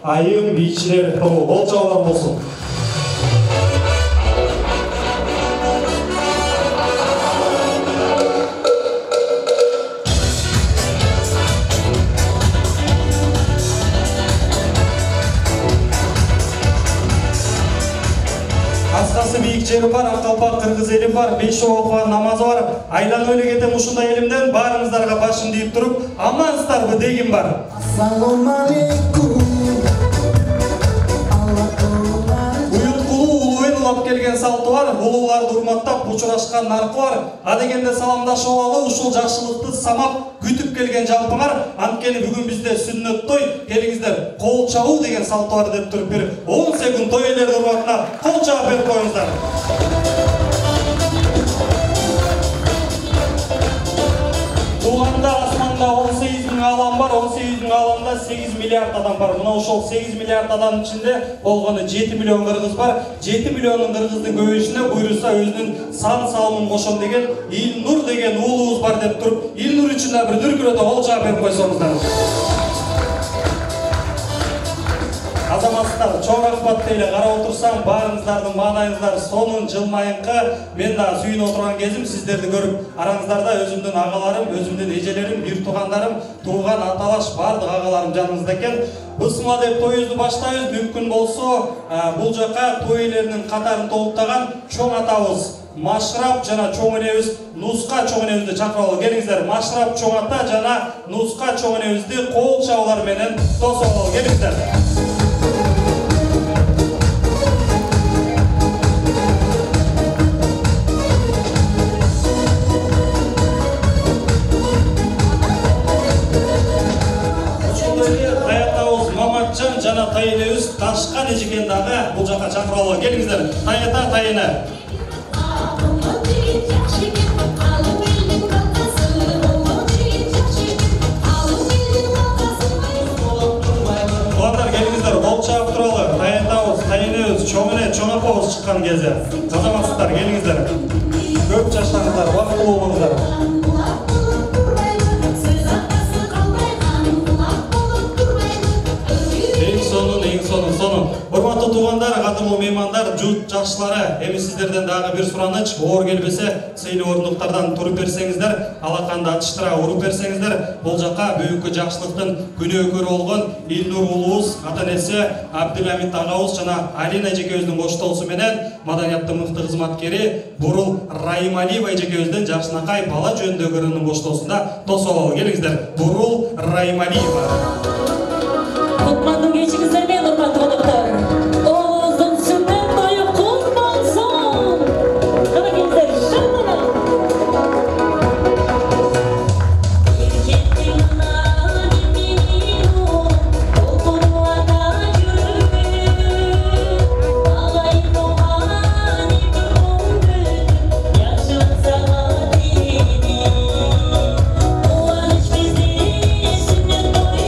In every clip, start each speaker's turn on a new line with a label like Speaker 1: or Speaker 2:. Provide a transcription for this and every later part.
Speaker 1: айым, бийчилер, бол чабалар болсун. Аскасы бийик жери бар, Акалпак кыргыз эли бар, 5 окуган намазы бар. Айланып эле кетем ушундай элимден баарыңыздарга башымды ийип туруп, амансыздарбы дегим бар.
Speaker 2: Ассалому алейкум.
Speaker 1: Улап келген салты бар, улууларды урматтап учурашкан наркы бар. А дегенде саламдашып алалы, ушул жакшылыкты самап күтүп келген жалпыңар. Анткени бүгүн бизде сүннөт той, келиңиздер, кол чабуу деген салты бар деп туруп бир 10 секунд той элердин урматына кол чабып берип коюңуздар. Туганда асманда 18 миң алам бар, 18 миң аламда 8 миллиард адам бар. Мына ошол 8 миллиард адамдын ичинде болгону 7 миллион кыргыз бар. 7 миллиондун кыргыздын көбүнчүсүнө буйруса өзүнүн сан салымын кошом деген Илнур деген уулубуз бар деп туруп, Илнур үчүн да бир дүркүрөтө кол чаап берип койсоңуздар. Азаматтар, чоң рахмат дейле карап отурсам, баарыңыздардын маанайыңыздар сонун жылмайыңкы. Мен да сүйүнүп отурган кезим сиздерди көрүп, араңыздарда өзүмдүн агаларым, өзүмдүн эжелерим, бир туугандарым, тууган аталаш бардык агаларым жаныбызда экен. Бысмыла деп тоюбузду баштайбыз. Мүмкүн болсо, бул жака той элеринин катарын толуктаган чоң атабыз Машрап жана чоң энебиз Нуска чоң энебизди чакырып алалы. Келиңиздер, Машрап чоң ата жана Нуска чоң энебизди кол чабуулар менен тосуп алалы. Келиңиздер. Жана тайыныбыз Ташкан эжекен дагы бул жака чакырып алалы. Келиңиздер, тайыта тайыны. Туугандар, келиңиздер, кол чаап туралы. Тайытабыз, тайыныбыз, чоң эне, чоң апабыз чыккан кезде. Азаматсыздар, келиңиздер. Көп жаштаңыздар, бактылуу болуңуздар. Урматтуу туугандар, кадырлуу меймандар, журт жакшылары, эми сиздерден дагы бир сураныч, оор келбесе, сыйлуу ордуктардан туруп берсеңиздер, алаканды ачыштыра уруп берсеңиздер, бул жака бүгүнкү жакшылыктын күнөөкөрү болгон Илнур уулубуз, ата-энеси Абдыламит агабыз жана Алина эжекебиздин коштоосу менен маданияттын мыкты кызматкери Бурул Райымалиева эжекебиздин жакшынакай бала жөнүндөгү ырынын коштоосунда тосуп алалы. Келиңиздер, Бурул Райымалиева.
Speaker 3: Кутмандуу кечиңиздер менен урматтуу коноктор. Оозун сүннөт тою кут болсун. Кана келиңиздер, шыңына. Эркектин наны менину, толтуру ата жүрүп, агай туган күндү, жакшы сага дейди. Кубаныч биздин сүннөт той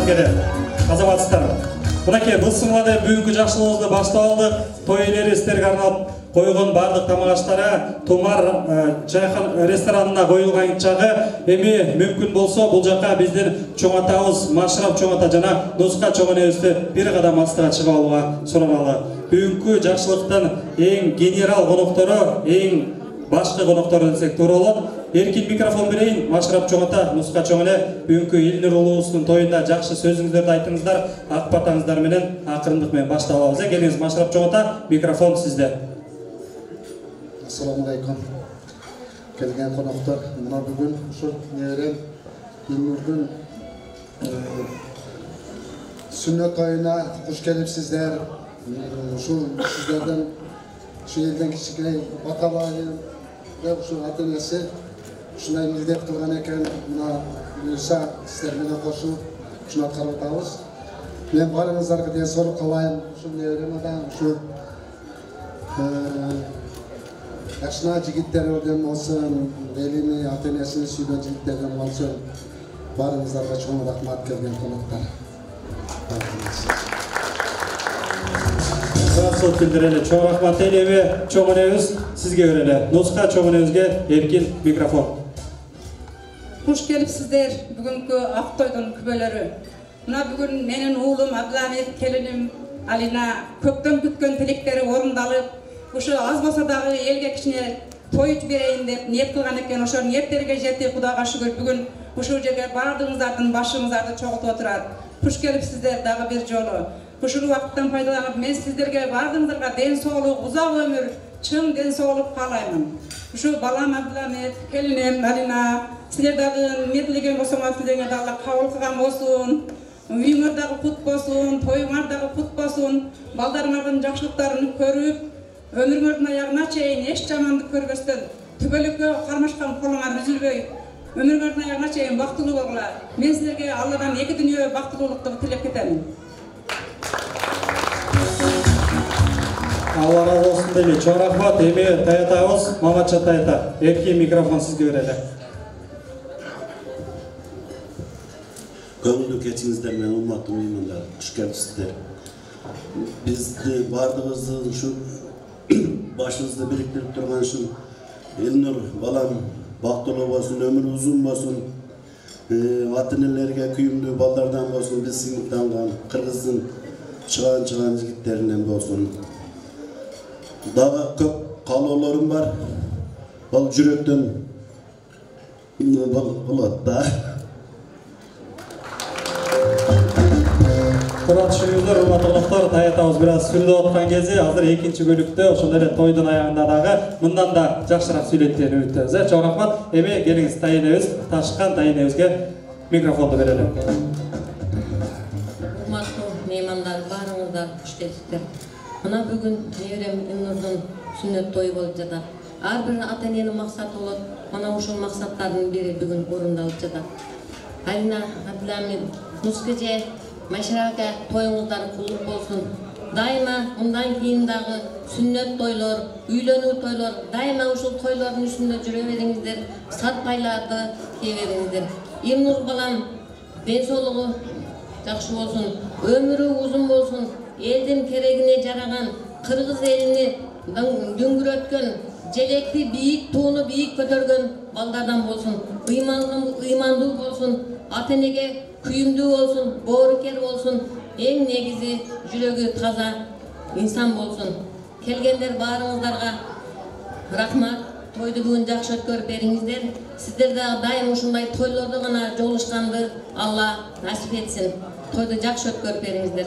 Speaker 1: анткени азаматсыздар. Мынакей бысыңлады бүгүнкү жакшылыгыбызды баштап алдык. Той ээлери сиздерге арналып койгон бардык тамак аштары Тумар чайхан ресторанына коюлган чагы эми мүмкүн болсо бул жака биздин чоң атабыз Машрап чоң ата жана Нуска чоң энебизди бир кадам астыга чыгып алууга суралалы. Бүгүнкү жакшылыктын эң генерал коноктору, эң башкы коноктору десек туура болот. Эркин микрофон берейин. Машрап чоң ата, Нуска чоң эне бүгүнкү Илнур уулубуздун тоюнда жакшы сөзүңүздөрдү айтыңыздар, ак батаңыздар менен акырындык менен баштап алабыз. Келиңиз Машрап чоң ата, микрофон сизде.
Speaker 4: Assalamu alaikum. Kelgen konuklar, buna bugün şu nehrin Ilnur'un sünnet oyuna hoş gelipsizler. Şu sizlerden şu yerden kişilikle Bakabay'ın ve şu atölyesi şuna ildet kılgan eken buna buyursa sizlerine koşu şuna karıtağız. Ben barınızlarga diye soru kalayım şu nehrin adam şu Yaşına jigitlerden olsun, elini, atölyesini suydan jigitlerden olsun, barınızlarga çoğun rahmat kelgen konuklar.
Speaker 1: Саат билдирели. Чоң рахмат элеби, чоң энебиз сизге берели. Нуска чоң энебизге эркин микрофон.
Speaker 5: Hoş gelipsizler bugünkü Aktoy'dun kübölörü. Buna bugün menin oğlum Abdülhamid, kelinim Alina kökten kütkön tilekleri orundalıp, Uşu az bolsa dagı elge kişine toyut bereyin dep niyet kılgan eken, oşo niyetlerge jeti Kudaga şükür bugün uşu жерге bardığınızlardan başыңızарды çoğutup oturat. Hoş gelipsizler dagı bir jolu. Uşul vaqttan faydalanıp men sizlerge bardığınızlarga den soğuluk, uzak ömür, çın den soğuluk kalayman. Uşu balam Abdülhamid, kelinim Alina, sizler dagı niyetligen bolsama sizlerge dagı kabul kılgan bolsun. Uyuңар dagı kut bolsun, toyuңar dagı kut bolsun. Baldarыңардын жакшылыктарын көрүп, ömrüңөрдүн ayağına çeyin eş jamandyk körgöstön, tübölükö karmaşkan kolуңар üzülböy, ömrüңөрдүn ayağına çeyin baktılуу bolgula. Men sizlerge Allah'dan eki dünyö baktılуулuktu tilep ketemin.
Speaker 1: Allah razı olsun deyli. Чоң рахмат. Эми таятабыз Маматча тайта. Эркин микрофон сизге берели.
Speaker 6: Көңүлдүү кечиңиздер менен урматтуу меймандар, куш келипсиздер. Бизди бардыгыбызды ушу başımızda biriktirip durgan şu Ilnur balam baktılуу bolsun, ömür uzun bolsun, ata-enelerge kүйүмдүү ballardan bolsun, biz singittangan Kırgızdın çıgan jigitterinden bolsun. Dagı köp kaloolarım var. Bal жүрөктөн болот да.
Speaker 1: Курат шүйүздөр, урматтуулуктар, таятабыз бир аз сүйлөп аткан кези, азыр экинчи бөлүктө ошондой эле тойдун аягында дагы мындан да жакшыраак сүйлөйт үмүттөбүз. Чоң рахмат. Эми келиңиз тайенебиз, Ташкан тайенебизге микрофонду берели.
Speaker 3: Урматтуу меймандар, барыңыздар куш келипсиздер. Мына бүгүн неберем Илнурдун сүннөт тою болуп жатат. Ар бир ата-эненин максаты болот. Мына ушул максаттардын бири бүгүн орундалып жатат. Алина, Абдülhamid, Нуска же Машрака тоюңуздар кулуп болсун. Дайыма мындан кийин дагы сүннөт тойлор, үйлөнүү тойлор, дайыма ушул тойлордун үстүндө жүрө бериңиздер, сатпайларды кие бериңиздер. Илнур балам ден соолугу жакшы болсун, өмүрү узун болсун, элдин керегине жараган, кыргыз элини дүңгүрөткөн, желекти бийик, тууну бийик көтөргөн балдардан болсун, ыймандуу болсун, ата-энеге kүйүмдүү болсун, боорукер болсун, эң негизи жүрөгү таза инсан болсун. Келгендер баарыңыздарга рахмат. Тойду бүгүн жакшы өткөрүп бериңиздер. Сиздер да дайым ушундай тойлордо гана жолушканды Алла насип этсин. Тойду жакшы өткөрүп бериңиздер.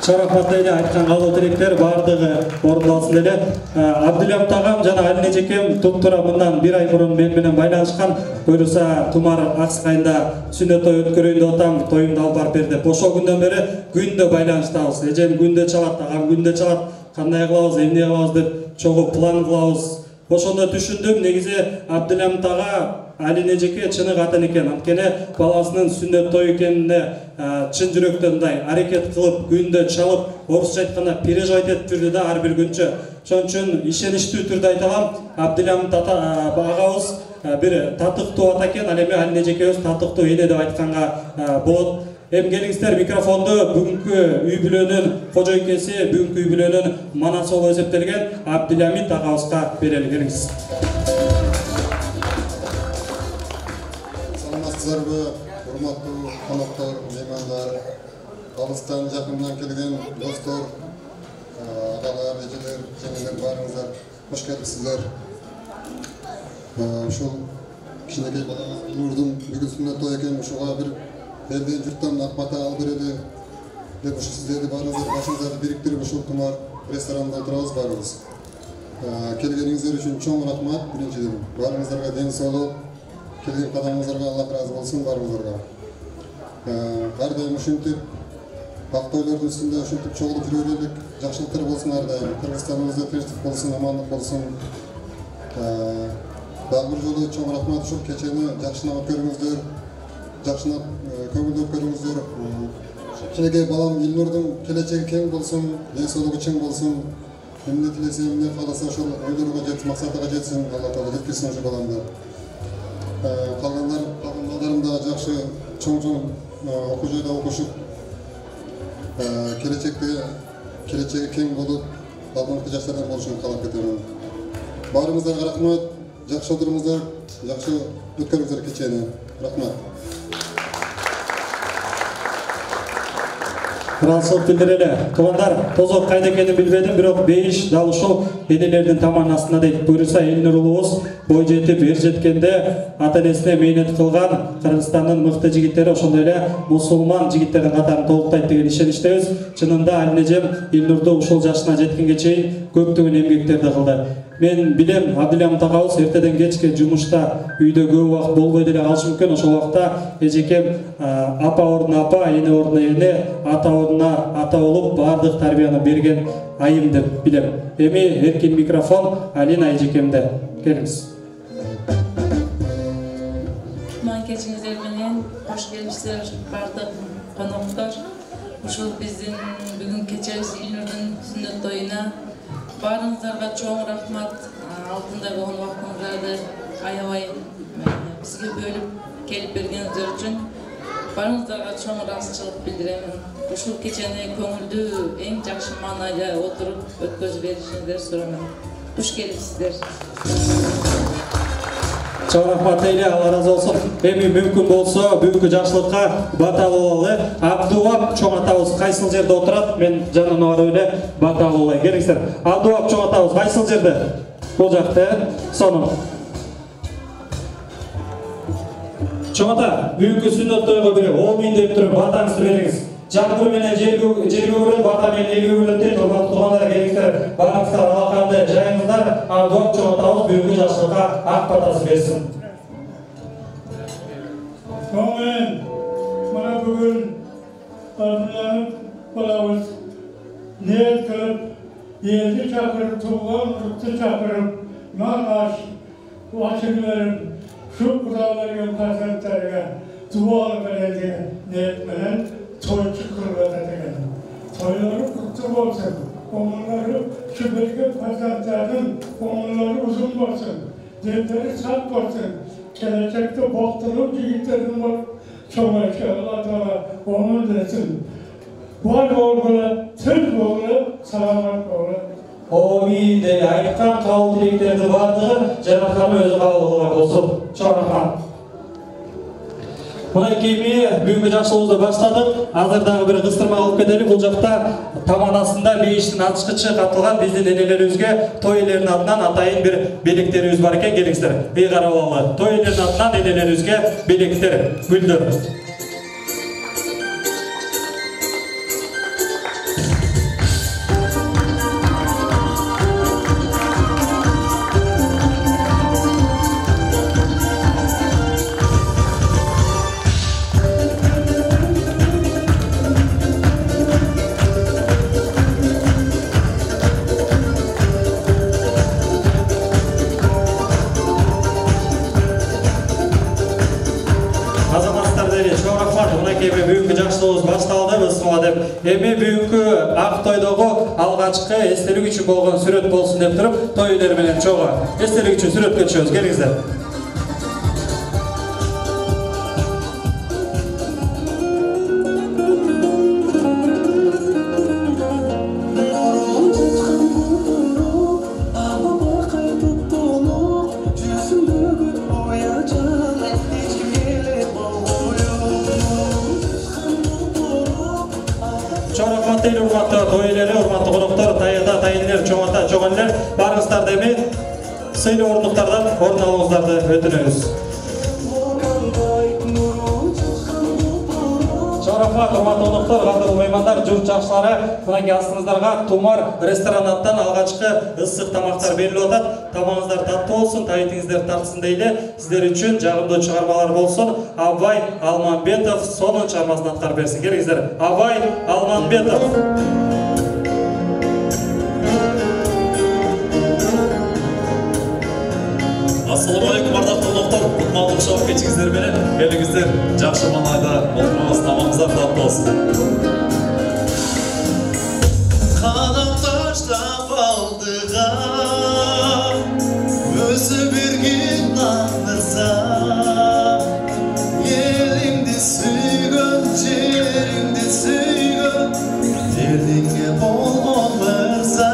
Speaker 1: Чоң рахмат дейли. Айткан калуу тилектер бардыгы орундалсын деле. Абдülhamid агам жана Алина эжекем туп-туура мындан бир ай мурун мен менен байланышкан. Буюрса Тумар Аксыкайында сүннөт той өткөрөйүн деп атам, тоюмду алып барып бер деп. Ошол күндөн бери күндө байланыштабыз. Эжем күндө чалат, агам күндө чалат. Кандай кылабыз, эмне кылабыз деп чогуу план кылабыз. Ошондо түшүндүм, негизи Абдülhamid ага Алина эжеке чыныгы ата экен. Анткени баласынын сүннөт той экенине чын жүрөктөн мындай аракет кылып, күндө чалып, орусча айтканда переживать этип жүрдү да ар бир күнчө. Ошон үчүн ишеничтүү түрдө айта алам, Абдиламит агабыз бир татыктуу ата экен, ал эми Алина эжекебиз татыктуу эне деп айтканга болот. Эми келиңиздер микрофонду бүгүнкү үй бүлөнүн кожойкеси, бүгүнкү үй бүлөнүн манасы болуп эсептелген Абдиламит агабызга берели, келиңиз.
Speaker 7: Саламатсыздарбы, урматтуу коноктор, меймандар, алыстан жакындан келген достор, агалар, эжелер, жеңелер, баарыңыздар кош келипсиздер. Ушул кичинекей балаңыз Нурдун бүгүн сүннөт той экен, ушуга бир элден журттан ак бата алып берели деп ушу сиздерди баарыңыздар башыңыздарды бириктирип ушул тумар ресторанда отурабыз баарыбыз. Келгениңиздер үчүн чоң рахмат. Биринчиден баарыңыздарга ден соолук, келген кадамыңыздарга Аллах ыраазы болсун баарыңыздарга. Ар дайым ушинтип ак тойлордун үстүндө ушинтип чогулуп жүрө берелик, жакшылыктар болсун ар дайым. Кыргызстаныбызда тынчтык болсун, амандык болсун. Дагы бир жолу чоң рахмат, ушул кечени жакшынап өткөрүңүздөр, жакшынап көңүлдүү өткөрүңүздөр. Кичинекей балам Илнурдун келечеги кең болсун, ден соолугу чың болсун. Эмне тилесе, эмне кааласа ошол ойлорго жетсин, максатыга жетсин, Алла Таала жеткирсин ошол баламды. Калган балдарым да жакшы чоң окуу жайда окушуп, келечеги кең болуп, алдыңкы жаштардан болушун каалап кетемин. Баарыңыздарга рахмат, жакшы отуруңуздар, жакшы өткөрүңүздөр кечени. Рахмат.
Speaker 1: Ыраазычылык билдирели. Туугандар, тозок кайда экенин билбедим, бирок бейиш дал ушул энелердин тамагынын астында дейт. Буюрса Элнур уулубуз бой жетип, эр жеткенде ата-энесине мээнет кылган Кыргызстандын мыкты жигиттери, ошондой эле мусулман жигиттердин катарын толуктайт деген ишеничтебиз. Чынында Алина эжем Илнурду ушул жашына жеткенге чейин көптөгөн эмгектерди кылды. Мен билем, Абдиламит агабыз эртеден кечке жумушта үйдө көп убакыт болбой деле калышы мүмкүн. Ошол убакта эжекем апа ордуна апа, эне ордуна эне, ата ордуна ата болуп баардык тарбияны берген айым деп билем. Эми эркин микрофон Алина эжекемде. Келиңиз.
Speaker 8: Кечиңиздер менен кош келипсиздер баардык коноктор. Ушул биздин бүгүн кечебиз Илнурдун сүннөт тоюна баарыңыздарга чоң рахмат. Алдында болгон убактыңыздарды аябай бизге бөлүп келип бергениңиздер үчүн баарыңыздарга чоң ыраазычылык билдиремин. Ушул кечени көңүлдүү, эң жакшы маанайда отуруп өткөзүп беришиңиздерди сурайман. Кош келипсиздер.
Speaker 1: Чоң рахмат эйле, Алла разы болсун. Эми мүмкүн болсо бүгүнкү жакшылыкка бата алалы. Абдубап чоң атабыз кайсыл жерде отурат? Мен жанына барып эле бата алалы. Келиңиздер. Абдубап чоң атабыз кайсыл жерде? Бул жакта. Сонун. Чоң ата, бүгүнкү сүннөт тойго бир омин деп туруп батаңызды бериңиз. Жамбыр менен жерге көрөт, бата менен элге көрөт дейт. Урматтуу туугандар, келиңиздер. Баарыңыздар алаканды жайыңыздар. Абдубап чоң атабыз бүгүнкү жакшылыкка ак батасын берсин.
Speaker 9: Сонун, мына бүгүн Абдиламит балабыз ниет кылып, элди чакырып, тууган журтты чакырып, нан аш, ашын берип, шу Кудай берген фазилеттерге дуа берели ниет менен тойчу кылып атат. Тойлары куттуу болсун, комундары şu bergen farzandlarının konuları uzun bolsun, denderi sağ bolsun, gelecekte baktırıp yigitlerin var, çoğunlukla Allah Teala onun desin. Var oğlu, tüm oğlu, selamet oğlu.
Speaker 1: Amin de aytkan kabul dilekleriniz vardı, Cenab-ı özü kabul olsun. Çok rahmat. Мына кеми бүгүнкү жакшылыгыбызды баштадык. Азыр дагы бир кыстырма кылып кетели. Бул жакта таман астында бейиштин ачкычы катылган биздин энелерибизге той элеринин атынан атайын бир белектерибиз бар экен. Келиңиздер. Эй карап алгыла. Той элеринин атынан энелерибизге белектер, гүлдөр. çok rahmat. Mınакей бүгүнкү жакшылыгыбыз башталды, бысмала деп. Эми бүгүнкү ак тойдогу алгачкы эстелик үчүн болгон сүрөт болсун деп туруп, той үйлери менен чогуу эстелик үчүн сүрөткө түшөбүз. Келиңиздер. Урматтуу той ээлери, урматтуу коноктор, таяда, тайындар, чоңата, чоңандар, барыңыздар эми сыйлуу орындуктардан орун алууңуздарды өтүнөбүз. Рахмат, урматтуу коноктор, кадырлуу меймандар, журт жакшылары, мынакей астыңыздарга Тумар ресторанаттан алгачкы ысык тамактар берилип атат. Тамагыңыздар таттуу болсун, тайытыңыздар тартсын дейли. Сиздер үчүн жагымдуу чыгармалар болсун. Абай Алманбетов сонун чыгармасын аткарып берсин. Келиңиздер. Абай Алманбетов.
Speaker 10: Assalamu alaikum ардактуу коноктор, кутмандуу шоу кечиңиздер менен келиңиздер. Жакшы маанайда отурганыңыз тамагыңыздар таттуу болсун. Канат таштап алдыга өзү берген аңырса, элимди сүйгөн, жеримди сүйгөн, дердиңе болгон мырза.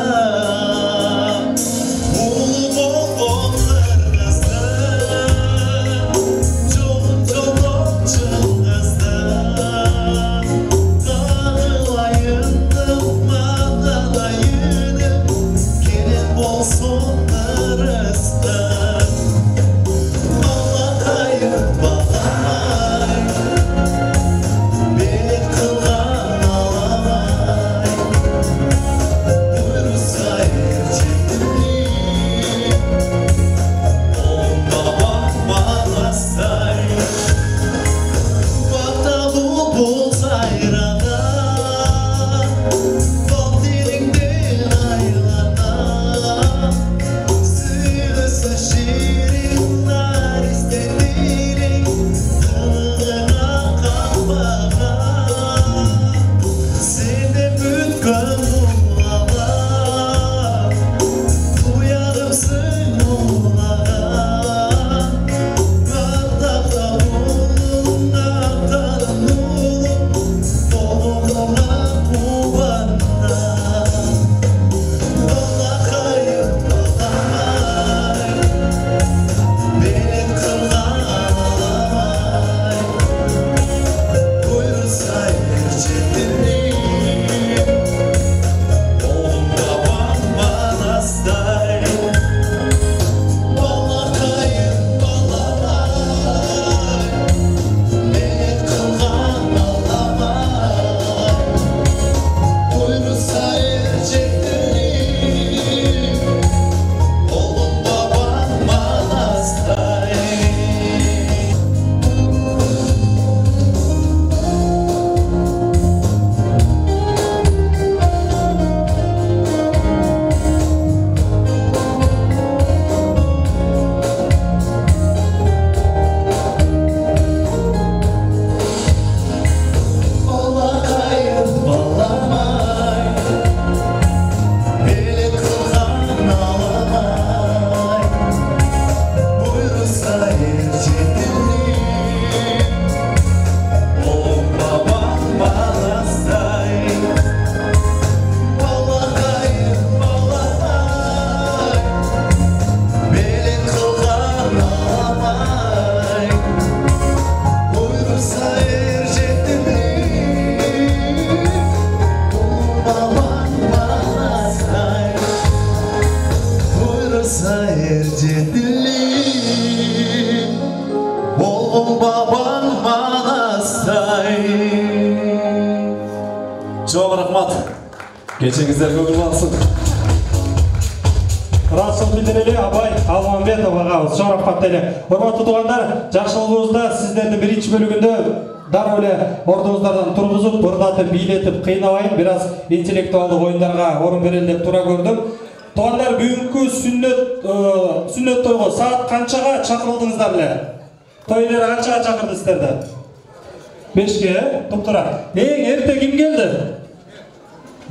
Speaker 10: Çok rahmat. Geçenizler görülmezsin.
Speaker 1: Расыл билдирели Абай Алманбетов агабыз. Çok rahmat деле. Урматтуу туугандар, жакшылыгыбызда сиздерди биринчи бөлүгүндө дароо эле ордуңуздардан тургузуп, бурдатып, бийлетип, кыйнабайын, бир аз интеллектуалдык оюндарга орун берели деп тура көрдүм. Туугандар, бүгүнкү сүннөт тойго саат канчага чакырылдыңыздар эле? Той ээлери канчага чакырды сиздерди? 5'e Doktora. Erте kim geldi?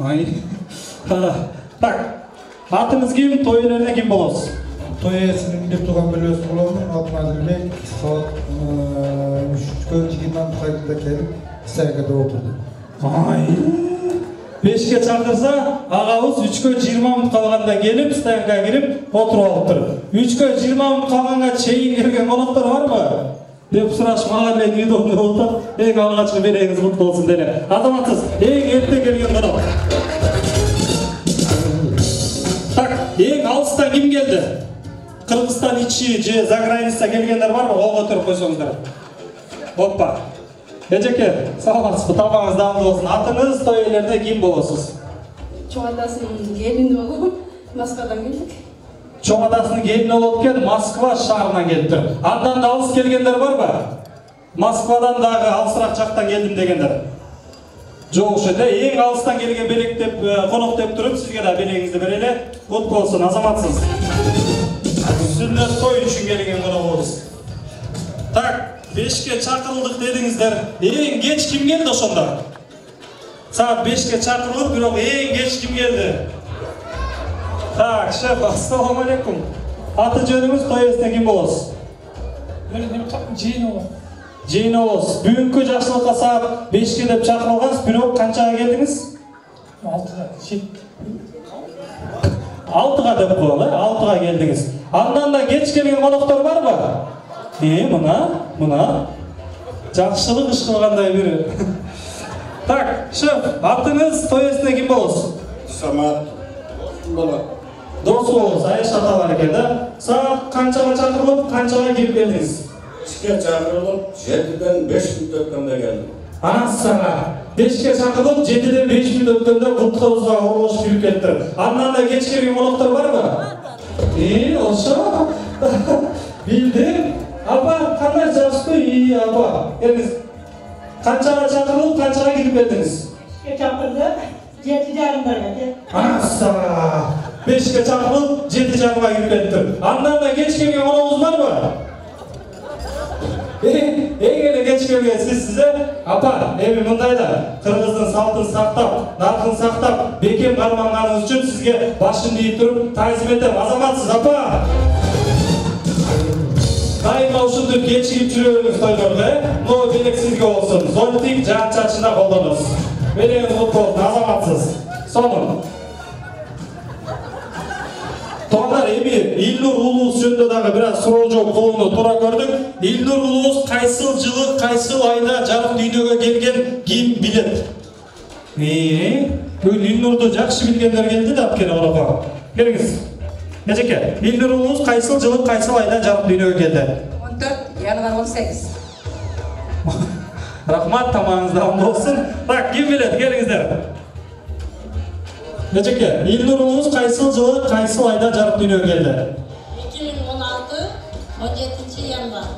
Speaker 1: Ay. Tak. Atınız kim? Toy yerine kim bolosuz?
Speaker 11: Toy iesinin bir tuğan bölüyoruz olalım. Altına bilmek. Saat 3'e 20 kayıtında gelip sergide oturdu.
Speaker 1: Ay. 5'e çakırsa ağabız 3'e 20 minut kalganda gelip stayga girip oturup alıptır. 3'e 20 minut kalganda çeyin gelgen konuklar var mı? Dep suraşmalar bilen үйde oturup eng algachkı bereğiniz mutlu olsun dene. Azamatsız eng erте gelgen konuk. Tak, eng alыстан kim geldi? Kırgızstan içi же за граница келгендер бар mı? Кол көтөрүп койсоңуздар. Hoppa. Ejeke, саламатсызбы? Табаңыз дамды болсын. Атыңыз, той элерде ким болосуз?
Speaker 12: Чоң атасынын келини болуп, Москвадан келдик.
Speaker 1: Чоң атасынын келини болуп экен, Москва шаарынан келиптир. Андан да алыс келгендер барбы? Москвадан дагы алысыраак жактан келдим дегендер. Жок ошондо эң алыстан келген белек деп конок деп туруп сизге да белегиңизди берели. Кут болсун, азаматсыз. Сүннөт той үчүн келген коногубуз. Так, 5'e çakırıldık dediğinizler. En geç kim geldi ошондо? Saat 5'e çakırılıp, бирок en geç kim geldi? Tak, şef, assalamu alaikum. Atı jönүңүз, той эсине kim болосуз? Жыйын болосуз. Бүгүнкү жакшылыкка saat 5'e деп çakырылгансыз, бирок канчага келдиңиz? 6'ga деп коелу, 6'ga келдиңиz. Андан да geç келген коноктор барбы? Мына жакшылык иш кылгандай бири. Так, шеф, атыңыз, той эсине ким болосуз?
Speaker 13: Самат болот.
Speaker 1: Дос болосуз, Айша аталар экен да. Саат канчага чакырылып, канчага кирип келдиңиз?
Speaker 13: 5'e çakırılıp 7'den 5 minut ötkende geldim.
Speaker 1: Анасына 5'e çakырылып, 7'den 5 minut ötkende курткабызга оролошуп кирип келиптир. Андан да кеч келген коноктор барбы? Ошо. Bildim. Apa, kандай жакшы, apa. Келиңиz. Канчага чакырылып, канчага кирип келдиңиз?
Speaker 12: 5'e çakırdı, 7:30'da geldi.
Speaker 1: Анаса. 5'e çakırылып, 7:30'ga кирип келиптир. Андан да кеч келген коногуңуз барбы? Эң эле кеч келген сиз-сизе. Apa, эми мындай да, кыргыздын салтын сактап, наркын сактап, бекем карманганыңыз үчүн сизге башын ийип туруп, таазим этем. Азаматсыз, apa. Дайыма ушундай кечигип жүрөбүңүз тойлорго, но белек сизге болсун. Зонтик жан чачында колдонуңуз. Белегиңиз куту болсун, азаматсыз. Сонун. Туугандар, эми Илнур уулубуз жөнүндө дагы бир аз суроо жооп кылууну туура көрдүк. Илнур уулубуз кайсыл жылы, кайсыл айда жарык дүйнөгө келген ким билет? Бүгүн Илнурду жакшы билгендер келди да апкени онуко. Келиңиz. Ejeke, Ilnur уулубуз кайсыл жылы, кайсыл айда жарык дүйнөгө келди?
Speaker 5: 14 январь 18.
Speaker 1: Рахмат, тамагыңыз дамды болсун. Так, ким билет? Келиңиздер. Ejeke, Ilnur уулубуз кайсыл жылы, кайсыл айда жарык дүйнөгө келди?
Speaker 12: 2016 17 январь.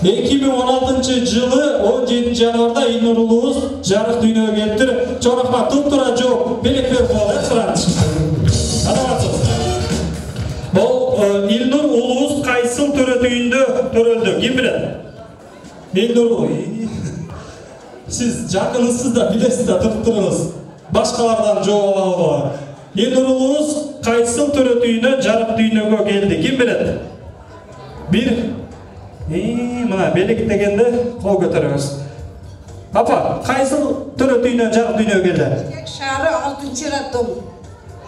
Speaker 1: 2016 жылы 17 январда Ilnur уулубуз жарык дүйнөгө келиптир. Чоң рахмат, туп-туура жооп белек берип коелу, сураныч. Азаматсыз. Ilnur уулубуз кайсыл төрөтүйүндө төрөлдү? Ким билет? Ilnur, сиз жакынысыз да билесиз да, туруп туруңуз. Башкалардан жооп алалы. Ilnur уулубуз кайсыл төрөтүйүндө жарык дүйнөгө келди? Ким билет? 1. Мына белек дегенде кол көтөрүңүз. Апа, кайсыл төрөтүйүндө жарык дүйнөгө келди?
Speaker 12: Шаары 6 раддом.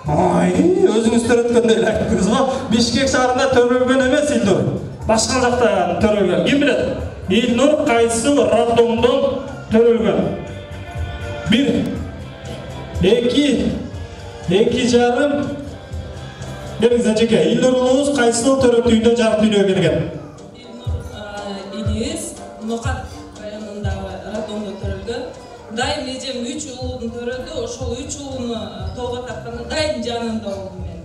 Speaker 1: Ay, özünüz törötkönde ayттыңыз го. Бишкек шаарында төрөлгөн эмес Илнур. Башка жакта төрөлгөн. Ким билет? Илнур кайсыл роддомдон төрөлгөн? 1. 2. 2,5. Келиңиз Ejeke, Илнур уулубуз кайсыл төрөтүйүндө жарык дүйнөгө келген?
Speaker 8: Илиз Нокат районундагы роддомдо төрөлгөн. Дайым эжем 3 уулун төрөлдү, ошол 3 уулуну толго тапканда дайым жанында болдум мен.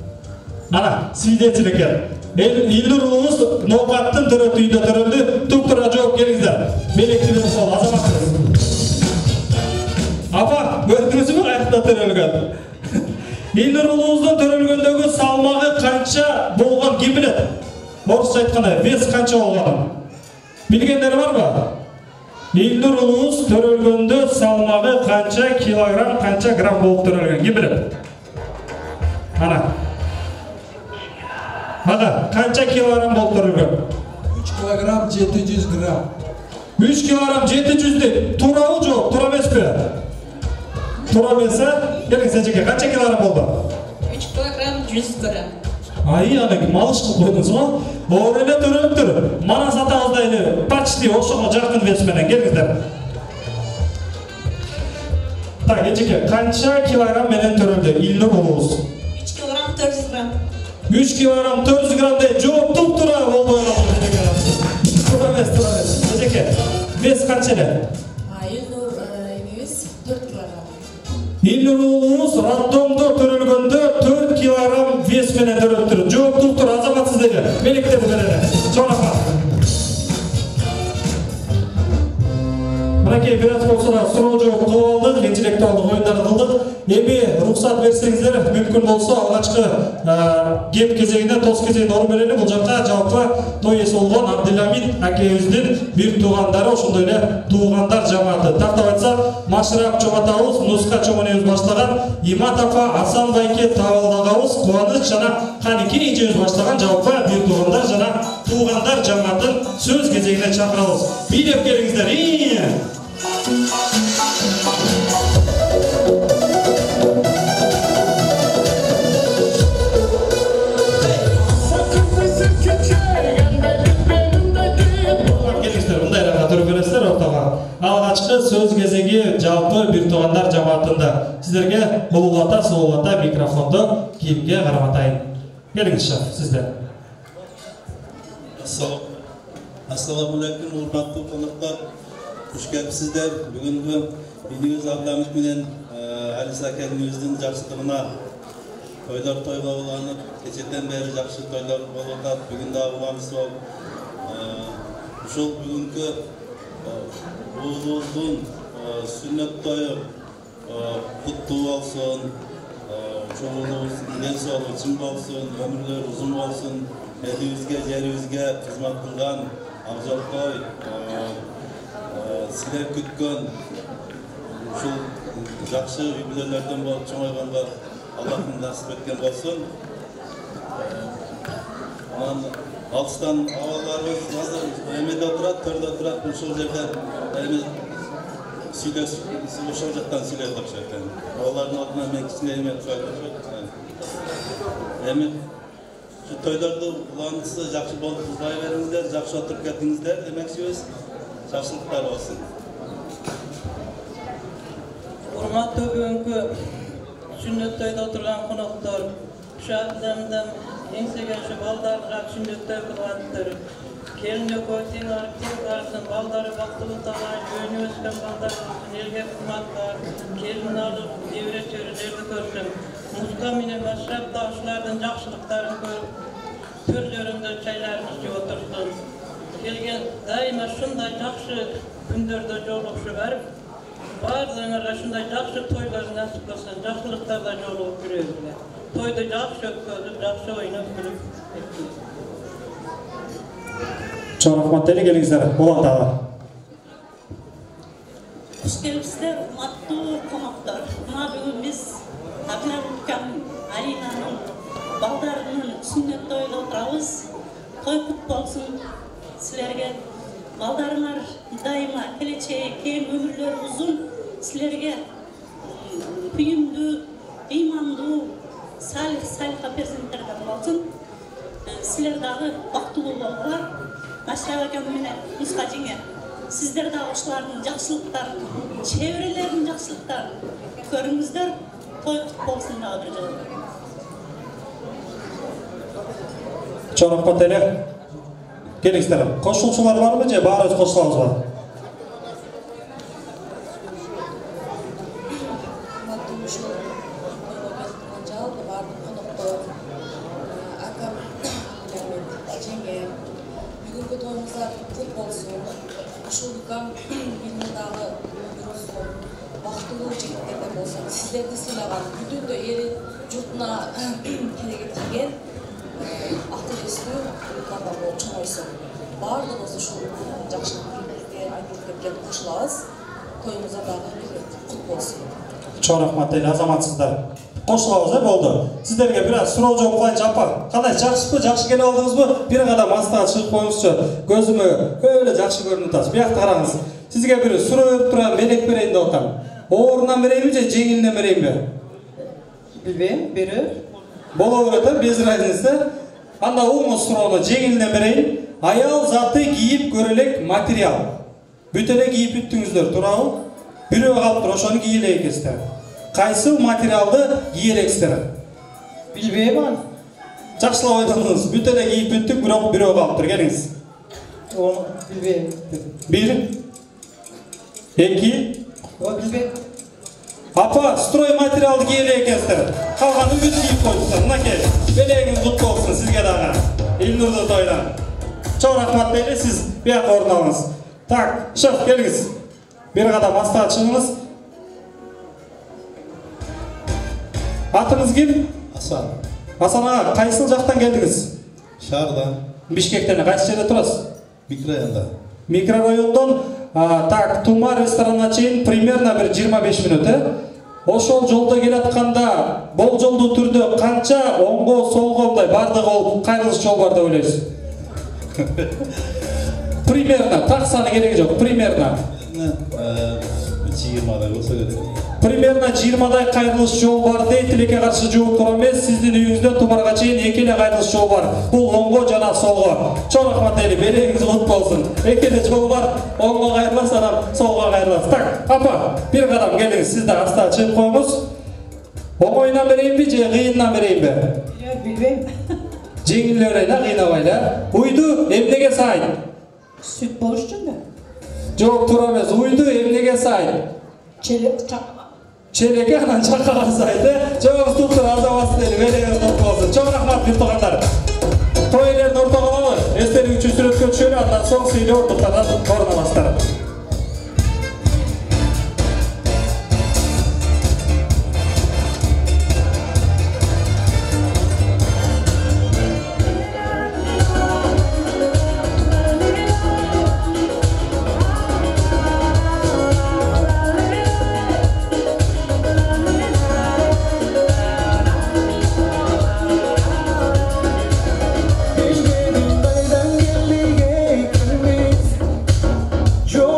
Speaker 1: Ана, свидетель экен. Илнур уулубуз Нокаттын төрөтүйүндө төрөлдү. Туп-туура жооп келиңиздер. Белекти берип сол, азаматсыз. Апа, көрдүңүзбү каякта төрөлгөн? Илнур уулубуздун төрөлгөндөгү салмагы канча болгон ким билет? Орусча айтканда, вес канча болгон? Билгендер барбы? Илнур уулубуз төрөлгөндө салмагы канча килограмм, канча грамм болуп төрөлгөн? Ким билет? Ана. Ага, канча килограмм болуп төрөлгөн?
Speaker 11: 3 килограмм 700 грамм.
Speaker 1: 3 килограмм 700 деп туурабы жок, туура эмеспи? Туура эмесе, келиңиз эжеке, канча килограмм болду?
Speaker 5: 3 килограмм 100 грамм.
Speaker 1: Ай, аны малыш кылып койдуңуз го? Оор эле төрөлүптүр. Мана сатабызда эле почти ошого жакын вес менен келиңиздер. Так, эжеке, канча килограмм менен төрөлдү Илнур уулубуз?
Speaker 5: 3 килограмм 400 грамм.
Speaker 1: 3 килограмм 400 грамм деп жооп туп-туура болду. Туура эмес. Эжеке, вес канча эле?
Speaker 8: Илнур эмебиз 4 килограмм.
Speaker 1: Илнур уулубуз роддомдо төрөлгөндө 4 килограмм вес менен төрөлүптүр. Жооп туп-туура, азаматсыз деле. Мелектеди берели. Чоң апа. Мынакей бир аз болсо да суроо жооп кылып алдык, интеллектуалдык оюндарды кылдык. Эми уруксат берсеңиздер, мүмкүн болсо алгачкы кеп кезегинде, тос кезегинде орун берели. Бул жакка жалпы той ээси болгон Абдыламин акебиздин бир туугандары, ошондой эле туугандар жамааты. Тактап айтсак, Машырак Чоматабыз, Нуска Чомонебиз баштаган, Имат апа, Асан байке Табалдагабыз, Кубаныч жана Канике эжебиз баштаган жалпы бир туугандар жана туугандар жамаатын сөз кезегине чакырабыз. Бийлеп келиңиздер. Алгачкы сөз кезеги жалпы бир туугандар жамаатында. Сиздерге улуулата, сулуулата микрофондо кийимге караматайын. Келиңиз шеф, сиздер.
Speaker 6: Ассаламу алейкум, урматтуу коноктор. Хуш келипсиздер. Бүгүнкү бийлигибиз Абдыламин менен Алиса келинибиздин жакшылыгына тойлор тойлоолонуп, кечеден бери жакшы тойлор болуп атат. Бүгүн дагы убамыз болуп, ушул бүгүнкү уулубуздун сүннөт тою куттуу болсун, уулубуздун ден соолугу чың болсун, өмүрлөрү узун болсун, элибизге, жерибизге кызмат кылган Акжолтой силер күткөн ушул жакшы үй-бүлөлөрдөн болуп чоңойгонго Аллахым насип эткен болсун. Алыстан абаларыбыз азыр эмеде турат, төрдө турат, ушул жерде эми сүйлөшүп ошол жактан сүйлөйт окшойт. Алардын алдына мен кичине эме айтып эми şu toylordu ulanısı жақсы болып узбай бериңиздер, жақсы отырып кетиңиздер демекчибиz. Жақсылыктар болсун.
Speaker 8: Урматтуу бүгүнкү сүннөт тойдо отурган коноктор, шаардамдан еңсеген şu балдарга сүннөттөр кылып аттыр. Келин экөө тең арсын, балдары бактылуу талай, жөнү өскөн балдар болсун, элге кызматтар, келин алып, небере чөйрөлөрдү көрсөм, Муска менен Машырак ушулардын жакшылыктарын көрүп, төрлөрүндө чайларын ичип отурсун. Келген дайыма ушундай жакшы күндөрдө жолугушуп барып, баардыгыңарга ушундай жакшы тойлор насип болсун, жакшылыктарда жолугуп жүрөбүзлөр. Тойду жакшы өткөрүп, жакшы ойноп күлүп кетиңиз.
Speaker 1: Чоң рахмат эле, келиңиздер. Болот ага.
Speaker 14: Хуш келипсиздер, урматтуу коноктор. Мына бүгүн биз Абдыламин Алинанын балдарынын сүннөт тойдо отурабыз. Той кут болсун силерге. Балдарыңар дайыма келечеги кең, өмүрлөрү узун, силерге күйүмдүү, ыймандуу, салиха перзенттерден болсун. Силер дагы бактылуу болгула. Машырак акам менен Муска жеңе. Сиздер дагы ушулардын жакшылыктарын, чеберелердин жакшылыктарын көрүңүздөр. Той кут болсун дагы бир жолу.
Speaker 1: Чоң рахмат эле. Келиңиздер. Кошулчулар барбы же баарыбыз кошулабызбы?
Speaker 15: Sizlerdi sıylagan, bütün de yeri yurtuna kere getirgen aktivistli kaba bol çoğuysun. Bardı olsa şu jakşılık айтылып кошулабыз. Toyumuza da kut bolsun.
Speaker 1: Çok rahmat eyli azamatsızlar. Qoşulabız boldu. Sizlerge biraz surol жооп кылайынчы апа. Кандай жакшысызбы? Жакшы келип алдыңызбы? Бир кадам астына чыгып коюңузчу. Көзүмө өйлө жакшы көрүнүп атасыз. Биякта караңыз. Сизге бир суроо берип турам, мелек берейин деп атам. Оорунан берейинби же жеңилинен берейинби?
Speaker 16: Билбейм, берер.
Speaker 1: Боло берет, без разницы. Анда уңуз суроону жеңилинен берейин. Аял заты кийип көрөлек материал. Бүт эле кийип бүттүңүздөр, туурабы? Бирөө калыптыр, ошону кийе элексиздер. Кайсы материалды кийе элексиздер?
Speaker 16: Билбейм аны.
Speaker 1: Жакшылап ойдоңуз. Бүт эле кийип бүттүк, бирок бирөө калыптыр. Келиңиз.
Speaker 16: Onu bilbeyim.
Speaker 1: 1 2
Speaker 16: O bilbeyim.
Speaker 1: Apa, stroy материалды кийе элексиздер. Калганы бүт кийип коюңуздар. Мынакей, белегиңиз куттуу болсун сизге дагы. Илнурдун тойунан. Чоң рахмат дейли, сиз бияка орун алыңыз. Так, шеф, келиңиz. Bir kadam hasta çıkınız. Atınız kim?
Speaker 17: Hasan.
Speaker 1: Hasan ağa, kayısıl jaktan geldiniz?
Speaker 17: Şardan.
Speaker 1: Bişkek'ten kayсы жерде turasыз?
Speaker 17: Mikrorayonda.
Speaker 1: Mikrorayondan tak Tuma restoranına çeyin примерно bir 25 minut. Ошол жолдо келатканда болжолдуу түрдө канча оңго солго мындай бардыгы болуп кайрылыш жол бар деп ойлойсуз? Примерно, так саны кереги жок, примерно.
Speaker 17: 20'da olsa gerek.
Speaker 1: Примерно 20'дай кайрылыш жол бар дейт, тилекке каршы жууп тура эмес, сиздин үйүңүздөн Тумарга чейин эки эле кайрылыш жол бар. Бул оңго жана солго. Чоң рахмат дейли, белегиңиз кут болсун. Эки эле жол бар, оңго кайрыласыз, анан солго кайрыласыз. Так, апа, бир кадам келиңиз, сиз да аста чыгып коюңуз. Оңоюнан берейинби же кыйынынан берейинби?
Speaker 16: Bilbeyim.
Speaker 1: Жеңил берейин, кыйнабайлы. Уйду эмнеге сайын?
Speaker 16: Süt borçlu mu?
Speaker 1: Жоқ, тура эмес. Уйду эмнеге сайын?
Speaker 16: Çelek çakma.
Speaker 1: Çeleке анан чакага сайын. Жоғыз туптур азабасы дейли, белегиңиз кут болсун. Чоң рахмат биртугандар. Той элерин ортого алалы, эстелик үчүн сүрөткө түшөлү, андан соң сыйлы ордуктардан орун аласыздар.
Speaker 2: Yo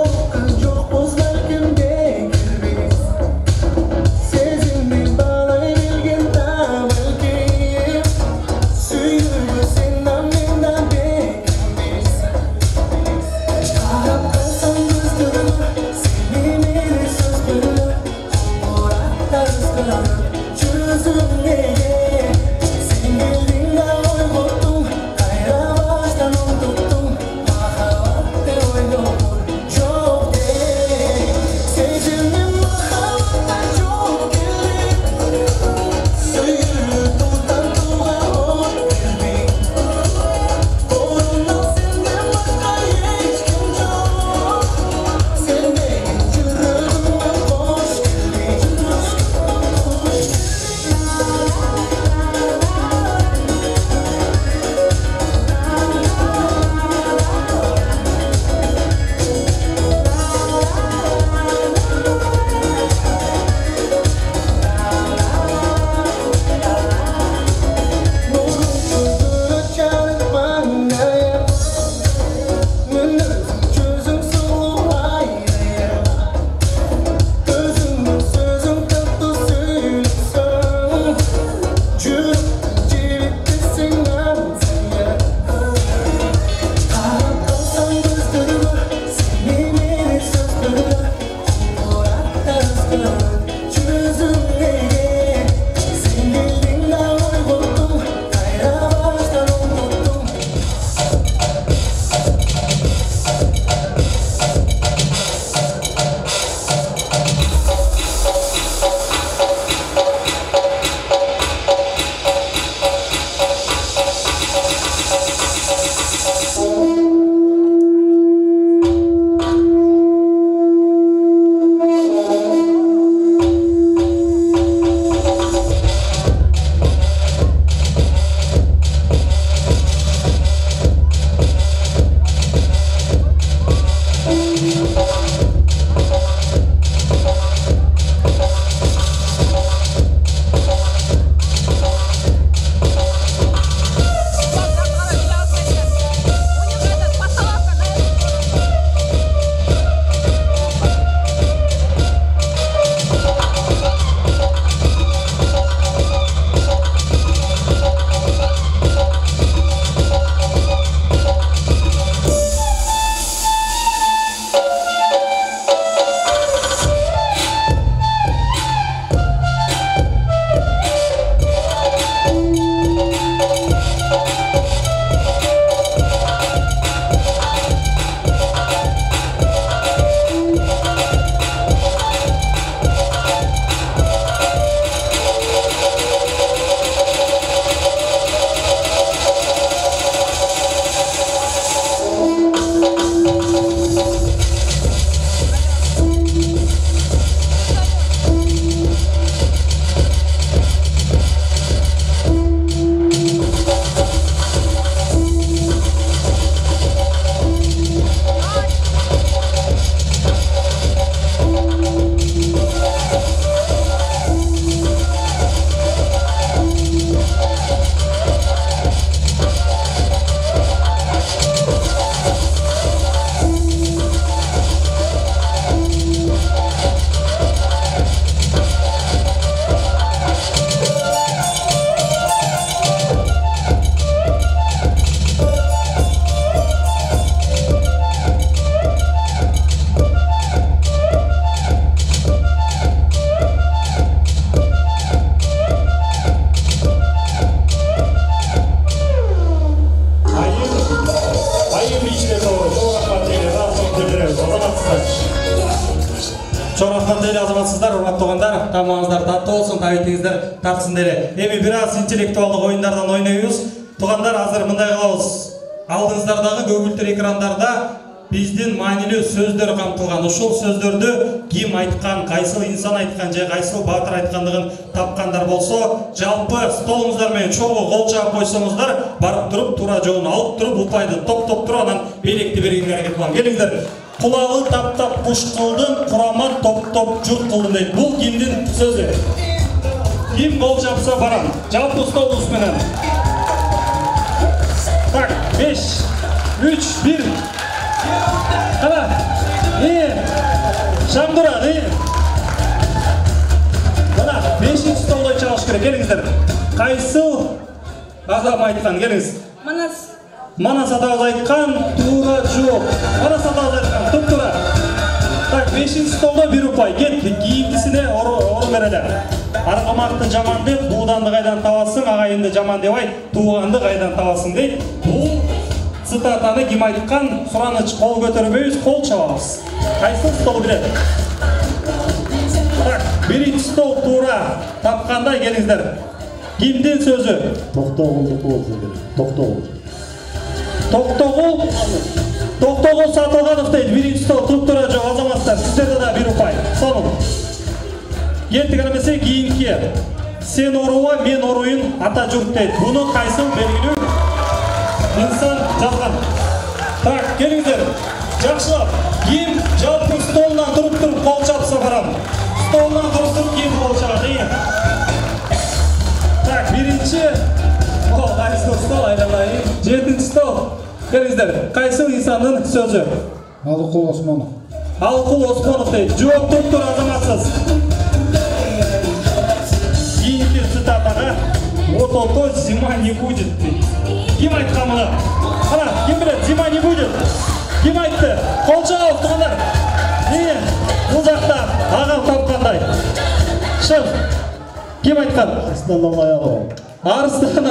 Speaker 1: Азаматтар, азаматсыздар, урматтуу туугандар, тамагыңыздар таттуу болсун, табитиңиздер тартсын деле. Эми бир аз интеллектуалдык оюндардан ойнойбуз. Туугандар, азыр мындай кылабыз. Алдыңыздардагы көгүлтөр экрандарда биздин маанилүү сөздөр камтылган. Ушул сөздөрдү ким айткан, кайсыл инсан айткан же кайсыл баатыр айткандыгын тапкандар болсо, жалпы столуңуздар менен чогуу кол чаап койсоңуздар, барып туруп туура жоон алып туруп упайды топтоп туруп анан белекти бергенге аракет кылам. Келиңиздер. Кулагы таптап куш кылдым, кураман топ-топ журт кылдым дейт. Бул кимдин сөзү? Ким кол чапса барам. Жалпы столубуз менен. Так, 5, 3, 1. Кара. Шамдура, Мына 5-чи столдой чабыш керек. Келиңиздер. Кайсыл адам айткан? Келиңиз. Манас атабыз айткан, туура жок. Манас атабыз айткан, туп-туура. Так, 5-чи столдо бир упай. Кетти. Кийинкисине орун берели. Аргамакты жаман деп, бууданды кайдан табасың, агайынды жаман деп айт, тууганды кайдан табасың дейт. Бул цитатаны ким айткан? Сураныч, кол көтөрбөйбүз, кол чабабыз. Кайсы стол билет? Так, биринчи стол туура тапкандай, келиңиздер. Кимдин сөзү?
Speaker 6: Токтогулдуку болсо керек.
Speaker 1: Токтогул Сатылганов дейт. Биринчи стол туп-туура жок, азаматтар. Сиздерде да бир упай. Сонун. Кеттик эмесе кийинки. Сен оруба, мен оруйун, ата журт дейт. Буну кайсыл белгилүү инсан жазган? Так, келиңиздер. Жакшылап. Ким жалпы столунан туруп кол чапса барам. Столунан туруп ким кол чабат? Так, биринчи. Кайсыл стол айдалайын. 7-чи стол. Келиңиздер. Кайсыл инсандын сөзү?
Speaker 11: Алыкул Осмонов.
Speaker 1: Алыкул Осмонов дейт. Жооп туруп азаматсыз. Кийинки цитатага «Вот-то зима не будет» дейт. Ким айткан муну? Кара, ким билет? Зима не будет. Ким айтты? Кол чабып тургандар. Бул жакта агам тапкандай. Шын. Ким айткан?
Speaker 6: Арыстан алай.
Speaker 1: Арыстан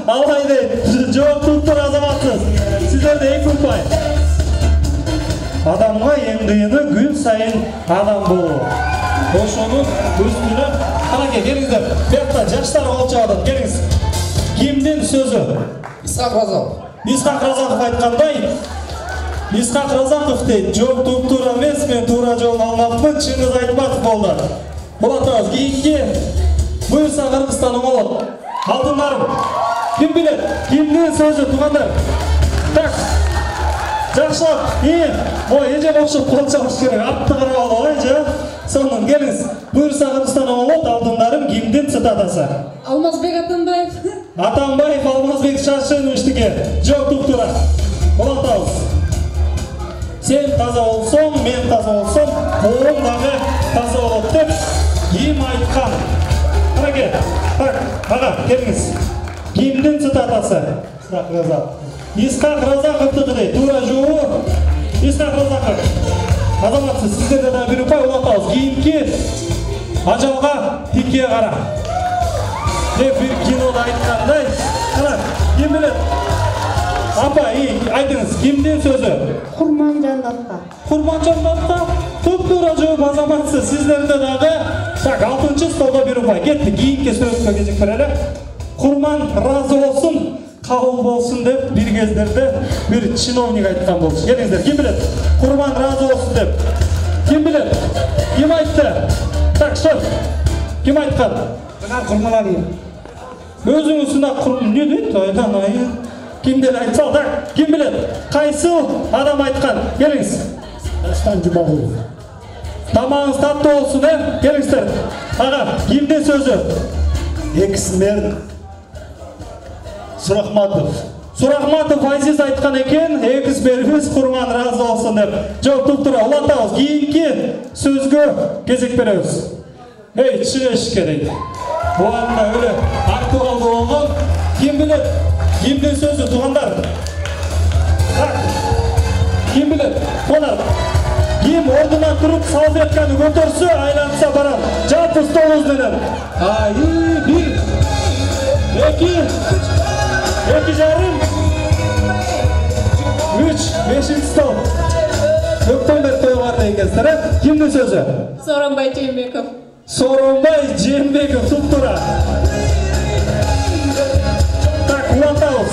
Speaker 1: алай дейт. Жооп туруптур азаматсыз. Сиздерде 2 упай. Адамга эң кыйыны күн сайын адам болуу. Ошонун үстүнө каракет. Келиңиздер. Буякта жаштар кол чабат. Келиңиз. Кимдин сөзү?
Speaker 11: Исхак Разаков.
Speaker 1: Исхак Разаков айткандай. Исхак Разаков дейт. Жок, туп-туура эмес, мен туура жолун алмапмын, Чыңгыз Айтматов болду. Булатабыз. Кийинки буюрса Кыргызстан оңолот. Алтындарым. Ким билет? Кимдин сөзү, туугандар? Так. Жакшылап. Эже окшоп кол чабыш керек. Атты карап алып эже. Сонун, келиңиз. Буюрса Кыргызстан оңолот. Алтындарым, кимдин цитатасы?
Speaker 12: Алмазбек Атамбаев.
Speaker 1: Атамбаев Алмазбек Шаршеновичтики. Жок, туп-туура. Булатабыз. Сен таза болсоң, мен таза болсом, коом дагы таза болот деп ким айткан? Каракет. Так, ага, келиңиз. Кимдин цитатасы? Исхак Разаков. Исхак Разаковдуку дейт. Туура жоо. Исхак Разаков. Азаматсыз, сиздерде да бир упай. Улатабыз. Кийинки ажалга тикке кара деп бир кинода айткандай. Кара, ким билет? Апа, айтыңыз, кимдин сөзү?
Speaker 18: Курманжан Датка.
Speaker 1: Курманжан Датка. Туп-туура жооп, азаматсыз. Сиздерде дагы. Так, 6-чы столдо бир упай. Кетти. Кийинки сөзгө кезек берели. Курман разы болсун, кабыл болсун деп бир кездерде бир чиновник айткан болчу. Келиңиздер, ким билет? Курман разы болсун деп. Ким билет? Ким айтты? Так, что? Ким айткан?
Speaker 11: Курманалиев.
Speaker 1: Өзүңүзүнө курман не дейт? Айдан. Кимден айтса, так, ким билет? Кайсыл адам айткан? Келиңиз.
Speaker 6: Дастан Жумагулов.
Speaker 1: Тамагыңыз таттуу болсун, келиңиздер. Ага, кимдин сөзү?
Speaker 6: Экс-мэр Сурахматов.
Speaker 1: Сурахматов Азиз айткан экен, экс-мэрибиз Курман разы болсун деп. Жок, туп-туура. Улантабыз. Кийинки сөзгө кезек беребиз. Чыгышка дейт. Буанда өлө актуалдуу болгон. Ким билет? Кимдин сөзү, туугандар? Так. Ким билет? Конар. Ким ордунан туруп салфетканы көтөрсө, айланса барам. Жалпы столубуз менен. 1, 2 жарым, 3, 5 стол. Көктөмдөр той бар деген. келесіздер. Kimning so'zi?
Speaker 15: So'ronbay Jeenbekov.
Speaker 1: So'ronbay Jeenbekov Tuptura. Tak, ulatamiz.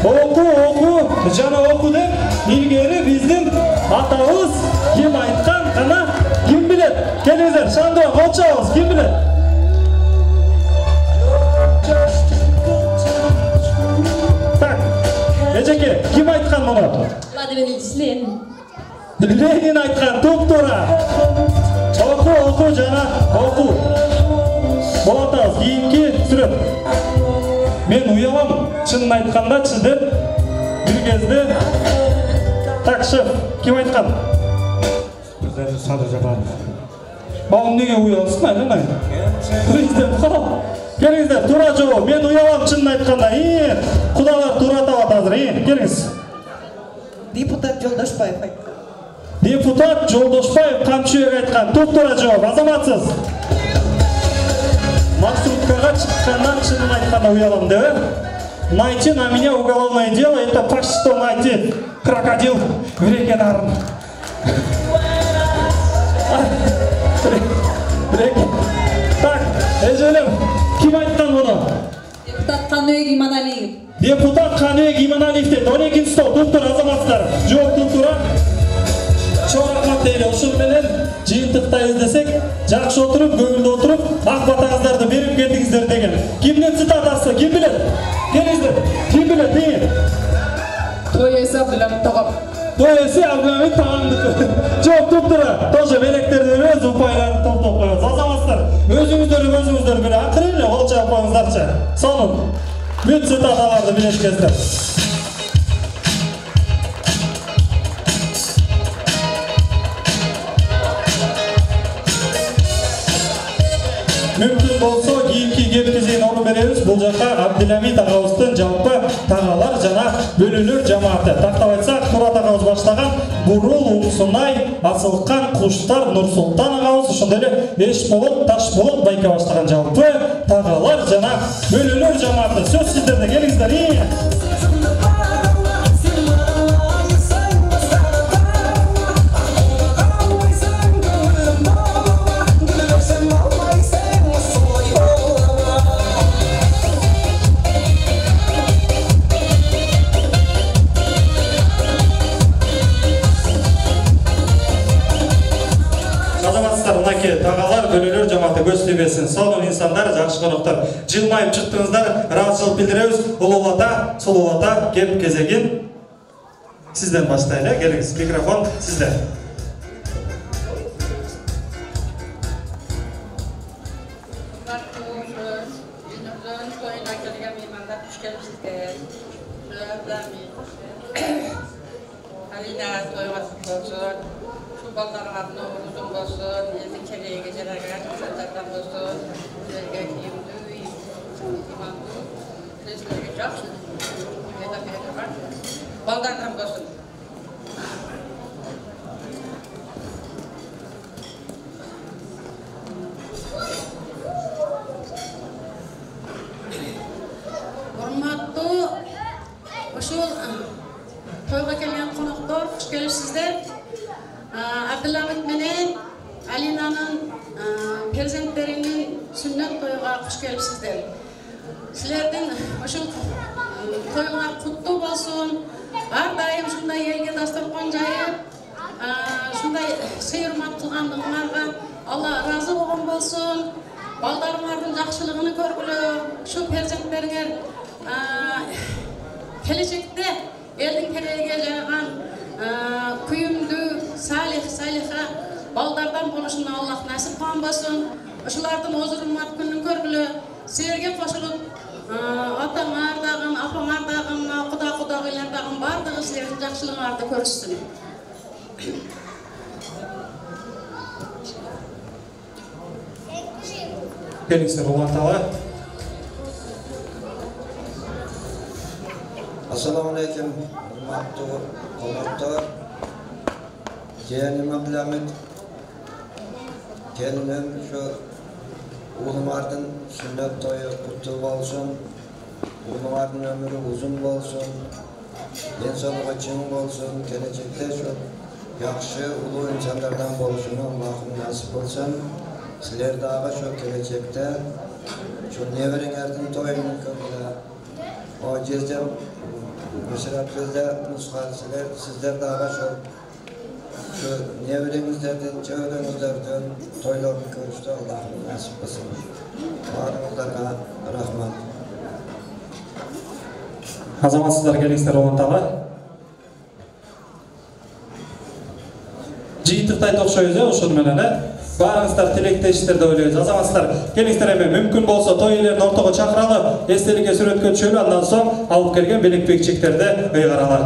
Speaker 1: O'qu, jana o'qu deb ilgari bizning atamiz kim aytgan, qana kim biladi? Kelingizlar, Shandor, qo'shamiz, kim biladi? Tak. Nechaki, kim aytgan buni?
Speaker 15: Vladimir Ilyich Lenin.
Speaker 1: Lenin aytgan, Tuptura. O'qu, jana, o'qu. Bo'latamiz, keyingi surib. Men uyalam, chinni aytganda chizdim. Bir kezde takşif. Kim aytgan? Prezident Sadir Japarov. Ba'ım nega uyalsın, aylanay. Prezident qara. Kelingizlar, to'g'ri javob. Men uyalam, chinni aytganda. Xudolar to'g'ri tavot hozir. Kelingiz.
Speaker 16: Deputat Joldoshbayev aytdi.
Speaker 1: Deputat Joldoshbayev Qamchiyev aytgan. To'g'ri javob. Azomatsiz. Маршрутkaga chiqqandan chinni aytganda uyalam deb. Найти на меня уголовное дело, это почти что найти крокодил в реке Нарн. Так, ежелем, kim aytgan buni?
Speaker 5: Deputat Qanbek Imanaliyev.
Speaker 1: Deputat Qanbek Imanaliyev dedi. 12-chi stol, doktor azamatlar. Javob doktora. Çok rahmat deyli. Oşun bilen jiyintiqtayız desek, жақсы oturup, көңілді oturup, ақбатаңыздарды беріп кетіңіздер деген. Kimden цитатасы? Kim biledi? Kelingizler. Kim biledi? Deyin.
Speaker 5: To'y esi Abdulhamid tog'am.
Speaker 1: To'y esi Abdulhamid tog'amniki. Javob doktora. Тоже melekтерді өз ұпайларын топтап қояды. Азаматlar, өзіңіздер біле. Ақырын олча қойыңыздарча. Сонын. Бүт цитаталарды білешкездер. Mümkün bolsa kийинки кепкизин орун беребиз. Бул жакка Абдулhamid агабыздын жалпы тағалар жана бөлүнөр жамааты. Тактап айтсак, Мурат агабыз баштаган Бурул, Сунай, Асылкан, Куштар, Нурсултан агабыз, ошондой эле Эшболот, Ташболот байка баштаган жалпы тағалар жана бөлүнөр жамааты. Сөз сиздерде, келиңиздер. Tağalar bölünür cemaate göstermesin. Sağ olun insanlar, жақсы қонақтар. Жылмайып çıktığınızlar, rahatsızlık bildiremiz. Ululata, Sululata, kep кезегин. Sizden başlayla. Geliniz. Mikrofon sizden.
Speaker 5: Alina toyğasız olsun, şu ballarlarını uzun olsun, elin keleğe gecelerine çocuklardan olsun, sizlerge kiyimli, imanlı, sizlerge жақсы, neden biri var, ballardan olsun. Hurmatlı, uşul toyga kelgen konuklar, hoş gelipsizler. Abdulhamid menen Alinanın prezentlerinin sünnet toyga hoş gelipsizler. Sizlerden uşul toyga kutlu bolsun. Har daim şunday elge dasturxon jayıp, şunday seyirmat kılganlığыңарга Allah razı bolgan bolsun. Baldarыңардын жақшылығыны көргүлө, şu перзенттериңер келечекте elin kereğe жайган күйүмдүү салиха балдардан болушуна Аллах насип кылган болсун. Ушулардын озурмат күнүн көргүлө, силерге кошулуп атаңар дагы, апаңар дагы, кудагыйлар дагы бардыгы силердин жакшылыгыңарды көрсүн.
Speaker 1: Келиңиздер, уланталы.
Speaker 19: Assalamu alaikum, hurmatli qonaqlar. Jenim Abdulhamid, kelinim şu oğlumardın sünnet toyu kutlu bolsun, oğlumardın ömrü uzun bolsun, insanlığa çın bolsun, gelecekte şu yaxşı ulu insanlardan boluşunu Allah'ım nasip olsun. Sizler daha şu gelecekte şu neverinlerden toyunu kömüle o cezde mesela bizde nusxasılar sizler daha şu neverinizlerden, çevrenizlerden toylarını görüştü Allah'ım nasip olsun. Barınızlarga rahmat.
Speaker 1: Azamatsızlar gelingizler Омонтага. Жыйынтыктайт окшойбуз ошону менен баарыңыздар тилектештер деп ойлойбуз. Азаматсыздар келиңиздер эми мүмкүн болсо той ээлерин ортого чакыралы, эстеликке сүрөткө түшөлү, андан соң алып келген белек-бекчектерди ыйгаралы.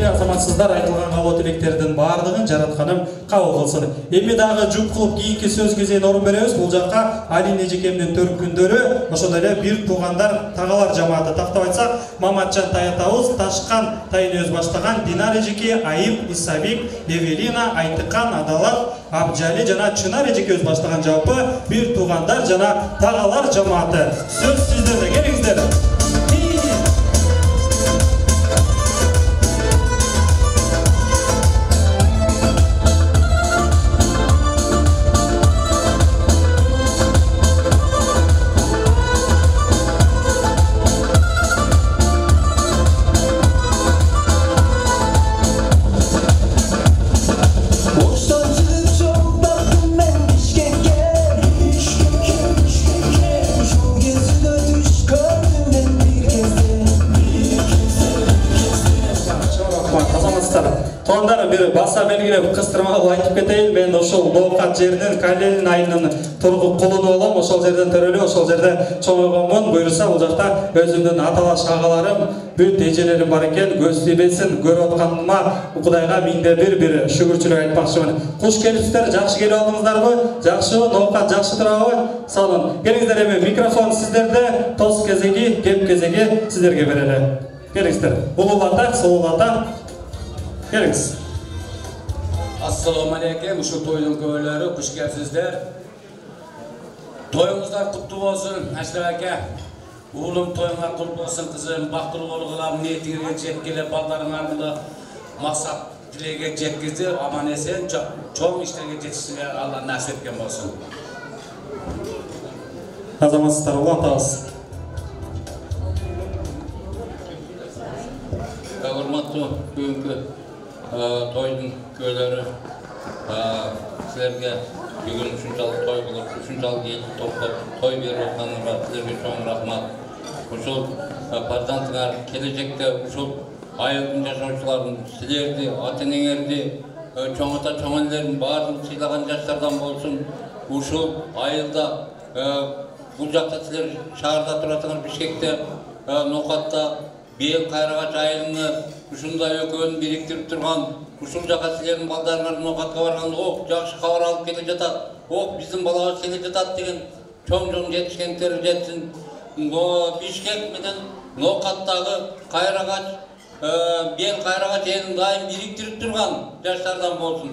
Speaker 1: Азаматсыздар айтылган кабыл тилектердин баардыгын жаратканым кабыл кылсын. Эми дагы жуп кылып кийинки сөз кезегине орун беребиз. Бул жакка Али Нежекемдин төркүндөрү, ошондой эле бир туугандар, тагалар жамааты. Тактап айтсак, Маматжан Таятабыз, Ташкан Тайнөз баштаган Динар эжеке, Айып, Исабик, Эвелина, Айтыкан, Адалат, Абжали жана Чынар эжеке өз баштаган жалпы бир туугандар жана тагалар жамааты. Сөз сиздерде, келиңиздер. Баса белгилеп кыстырмалуу айтып кетейин. Мен ошол Ноокат жеринин Калелин айынын тургуп кулуну болом. Ошол жерден төрөлүп, ошол жерде чоңойгонмун. Буйруса бул жакта өзүмдүн аталаш агаларым, бүт эжелерим бар экен. Көз тийбесин, көрүп атканыма Кудайга миңде бир шүгүрчүлүк айтмакчымын. Куш келипсиздер, жакшы келип алдыңыздарбы? Жакшыбы? Ноокат жакшы турабы? Салым. Келиңиздер, эми микрофон сиздерде, тоз кезеги, кеп кезеги сиздерге берели. Келиңиздер. Улуулата, сулуулата. Келиңиз.
Speaker 20: Assalamu alaikum, uşu toydun köylері, kuş gelipsizler. Toyunuzlar kutlu olsun, Aşraf aka. Oğlum toyunlar kutlu olsun, kızım. Baktırı olgular, niyetine çetkele, balların ardında maksat dilege çetkizdi. Aman esen, çoğun işlerine yetişsinler, Allah nasip etken olsun.
Speaker 1: Azamatsızlar, ulatağız.
Speaker 20: Hurmatlı bugünkü toydun köylері sizlerge bugün ушунчалык той кылып, ушунчалык эл топтоп той берип атканыңарга силерге чоң рахмат. Ушул бардантыңар келечекте ушул айылдын жашоочуларын силерди, ата-энеңерди, чоң ата, чоң энелерин баарын сыйлаган жаштардан болсун. Ушул айылда бул жакта силер шаарда туратыңар, Бишкекте, Ноокатта Бел Кайрагач айылыны ушундай экөөнү бириктирип турган, ушул жака силердин балдарыңар Ноокатка барганда ок жакшы кабар алып келе жатат, ок биздин балабыз келе жатат деген чоң жетишкендер жетсин. Бишкек менен Ноокаттагы Кайрагач, Бел Кайрагач айылын дайым бириктирип турган жаштардан болсун.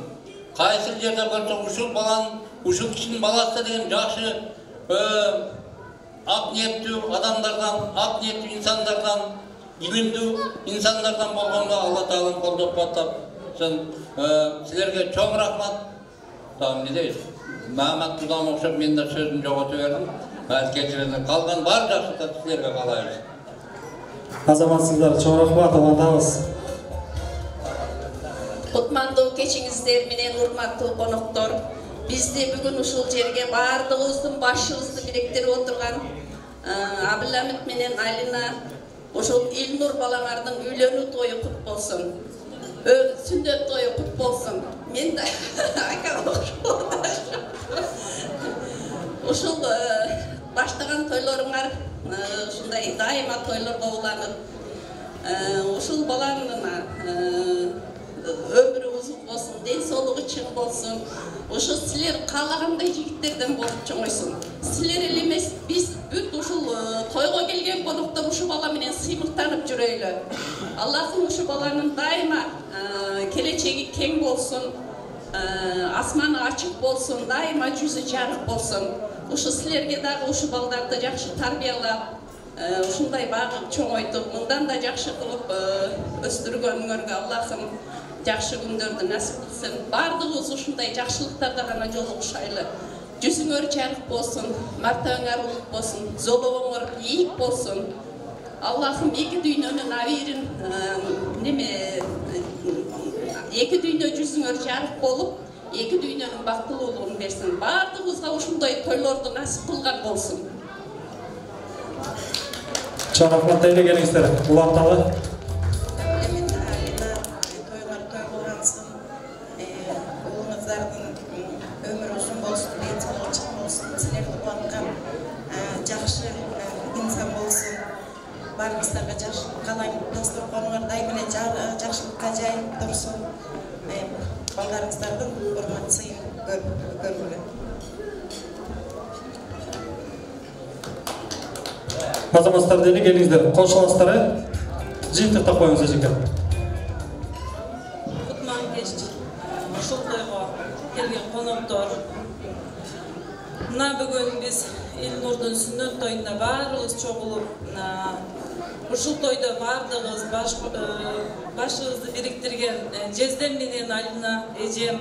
Speaker 20: Kaysi yerde görsen uşul balan, uşul kişinin balası деген жақсы ак ниеттүү адамдардан, ак ниеттүү insanlardan, ilimdүү insanlardan болгонго Алла Таалам колдоп баттап, силерге чоң рахмат. Tamam ne deyiz? Mehmet Dudam okşap men de sözünü jogotуп бердим. Belki kechirilen kalgan бар жақсы sizlerge kalayız.
Speaker 1: Azamatsızlar, чоң рахмат, алатабыз.
Speaker 15: Kutmandуу кечиңиздер менен урматтуу коноктор, бизди бүгүн ушул жерге баардыгыбыздын башыбызды бириктирип отурган Абыламит менен Алина ошол Илнур балаңардын үйлөнүү тою кут болсун. Сүннөт тою кут болсун. Мен да ушул баштаган тойлоруңар ушундай дайыма тойлорго уланып, ушул балаңдын ömrü uzun olsun, den soluğu çın olsun. Uşu siler kalagандай jigitlerden bolup çoğuysun. Siler elemez, biz büt uşul toyga gelgen konuktor uşu bala menen sıymıktanıp jüreylü. Allah'ın uşu balanın daima keleceği keng bolsun, asmanı açık bolsun, daima yüzü jarık bolsun. Uşu silerge dagı uşu baldardı jakşı tarbiyalap, uşunday bagıp çoğuytup, mından da jakşı kılıp östürgönüңөрgө Allah'ım жақсы күндөрдү насип кылсын. Бардыгыбыз ушундай жакшылыктарда гана жолугушайлы. Жүзүңөр жарык болсун, мартаңар улук болсун, золобоңор ийик болсун. Аллахым эки дүйнөнүн абийирин эки дүйнө жүзүңөр жарык болуп, эки дүйнөнүн бактылуулугун берсин. Бардыгыбызга ушундай тойлорду насип кылган болсун.
Speaker 1: Чоң рахмат дейли келиңиздер. Уланталы.
Speaker 21: Ömür uzun olsun, eğitimler çık olsun, silerle bakkan, жақсы insan olsun. Barımızlarga жақсылық қалайым, достар қонуғар дайымына жақсылыққа жайып тұрсын. Балдарыңыздардың ұрмат сыйын көргілі.
Speaker 1: Азаматтар дені келіңіздер, қошыластары жиынтықта қойыңыз жеке.
Speaker 8: Құтман кешті, ушул тойго келген коноктор. Мына бүгүн биз Илнурдун сүннөт тойунда баарыбыз чогулуп, ушул тойдо бардыгыбыз башыбызды бириктирген Жездем менен Алина эжем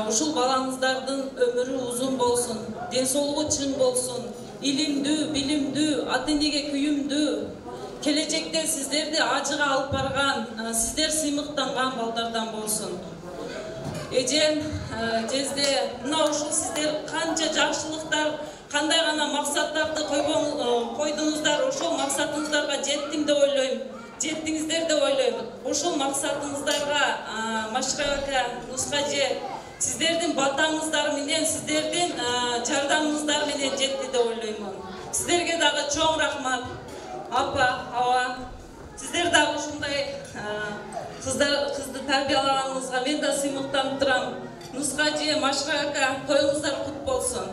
Speaker 8: ушул балаңыздардын өмүрү узун болсун, ден соолугу чың болсун, илимдүү, билимдүү, ата энеге күйүмдүү, келечекте сиздерди ажыга алып барган, сиздер сыймыктанган балдардан болсун. Эжем, Жезде, мына ушул сиздер канча жакшылыктар, кандай гана максаттарды койдуңуздар, ошол максатыңыздарга жеттим деп ойлойм. Жеттиңиздер деп ойлойм. Ошол максатыңыздарга Машрака, Нускажи, сиздердин батаңыздар менен, сиздердин жардамыңыздар менен жетти деп ойлоймун. Сиздерге дагы чоң рахмат. Апа, ава, сиздер дагы ушундай кызды тарбиялаганыңызга мен да сыймыктанып турам. Нускажи, Машрака, тоюңуздар кут болсун.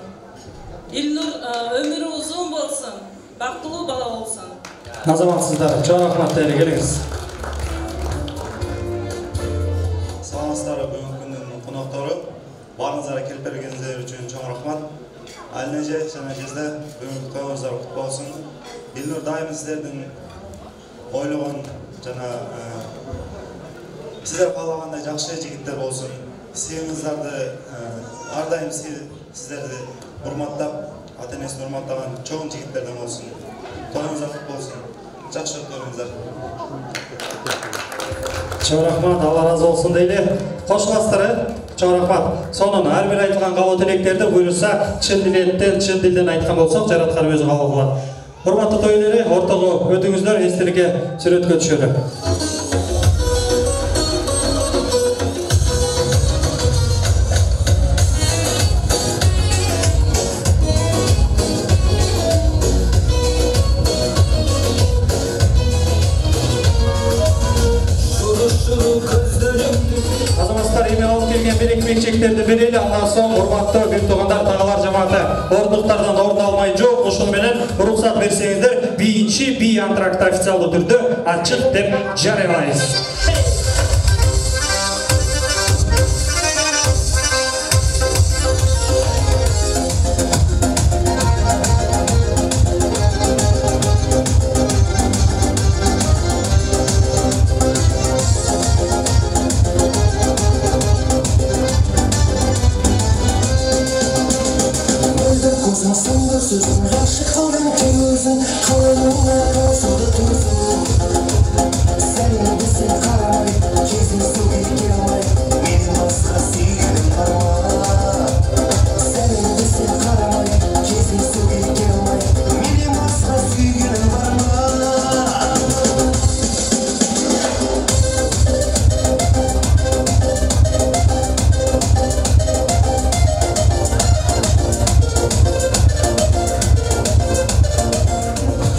Speaker 8: Илнур өмүрү узун болсун, бактылуу бала болсун.
Speaker 1: Азаматсыздар, чоң рахмат дейли келиңиз.
Speaker 22: Саламатсыздар, бүгүнкү күндүн коноктору. Барыңыздарга келип бергениңиздер үчүн чоң рахмат. Алина эже жана Жезде бүгүнкү тоюңуздар кут болсун. Илнур дайым сиздердин ойлогон жана сиздер каалагандай жакшы жигиттер болсун. Сыйыңыздарды ар дайым сиздерди урматтап, ата энесин урматтаган чоң жигиттерден болсун. Тоюңуздар кут болсун. Жакшы өткөрүңүздөр.
Speaker 1: Чоң рахмат, Алла разы болсун дейли. Кошуластары, чоң рахмат. Сонун ар бир айтылган кабыл тилектерди буйруса чын дилден айткан болсок, жараткан өзү кабыл кылат. Урматтуу той ээлери, ортого өтүңүздөр, эстеликке сүрөткө түшөлү. Азаматтар эми алып келген берек-берекчектерди берели, андан соң урматтуу бир туугандар, тагалар жамааты ордуктардан орун алмай жок. Ошону менен уруксат берсеңиздер, бийинчи бий антрактты официалдуу түрдө ачык деп жарыялайбыз.
Speaker 2: sözüm Karşı kaldım gözün Kalanın arasında tuzun Senin bizi karamay Kesin su gelmay Benim başka sevgilim var Senin bizi karamay Kesin su gelmay Benim başka sevgilim var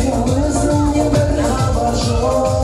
Speaker 2: Yalnızım bir hava çok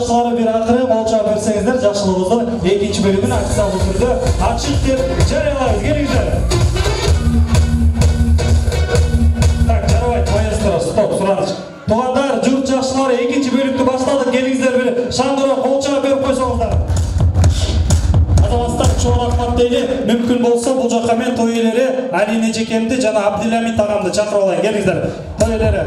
Speaker 1: жолдошылары bir акыры молча берсеңиздер, жакшылыгыбызды экинчи бөлүмүн официалдуу түрдө ачык деп жарыялайбыз. Келиңиздер. Так, жарабайт, маэстро, стоп, сураныч. Тугандар, журт жакшылары экинчи бөлүктү баштадык. Келиңиздер, бир шаңдыроо кол чаап берип койсоңуздар. Азаматтар, чоң рахмат дейли. Мүмкүн болсо бул жака мен той ээлери Алина эжекемди жана Абдиламит агамды чакырып алайын. Келиңиздер. Той ээлери.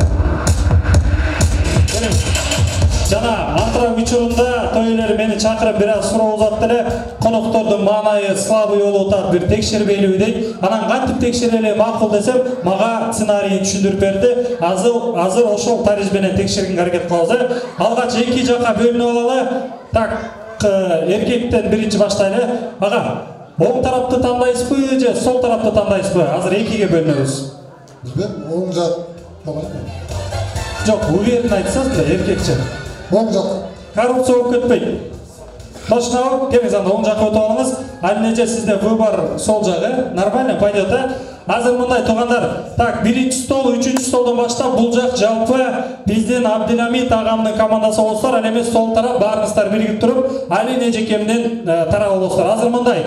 Speaker 1: Жана антырак учурунда той ээлери мени чакырып бир аз суроо узатты эле. Коноктордун маанайы слабый болуп атат, бир текшербейлиби дейт. Анан кантип текшерели макул десем, мага сценарийин түшүндүрүп берди. Азыр ошол тарих менен текшергенге аракет кылабыз. Алгач эки жака бөлүнүп алалы. Так, эркектен биринчи баштайлы. Ага, оң тарапты тандайсызбы же сол тарапты тандайсызбы? Азыр экиге бөлүнөбүз.
Speaker 7: Бизбен оң жак
Speaker 1: Жок, уверен айтсаңыз да эркекче.
Speaker 7: Оң жак.
Speaker 1: Коррупция болуп кетпейт. Точно, келиңиз анда оң жакка өтүп алыңыз. Алинеже сизде выбор сол жагы. Нормально пойдет, а? Азыр мындай тугандар. Так, биринчи стол, үчүнчү столдон баштап бул жак жалпы биздин Абдиламит агамдын командасы болсоор, ал эмес сол тарап баарыңыздар биригип туруп, Алина эжекемдин тарабы болсоор. Азыр мындай.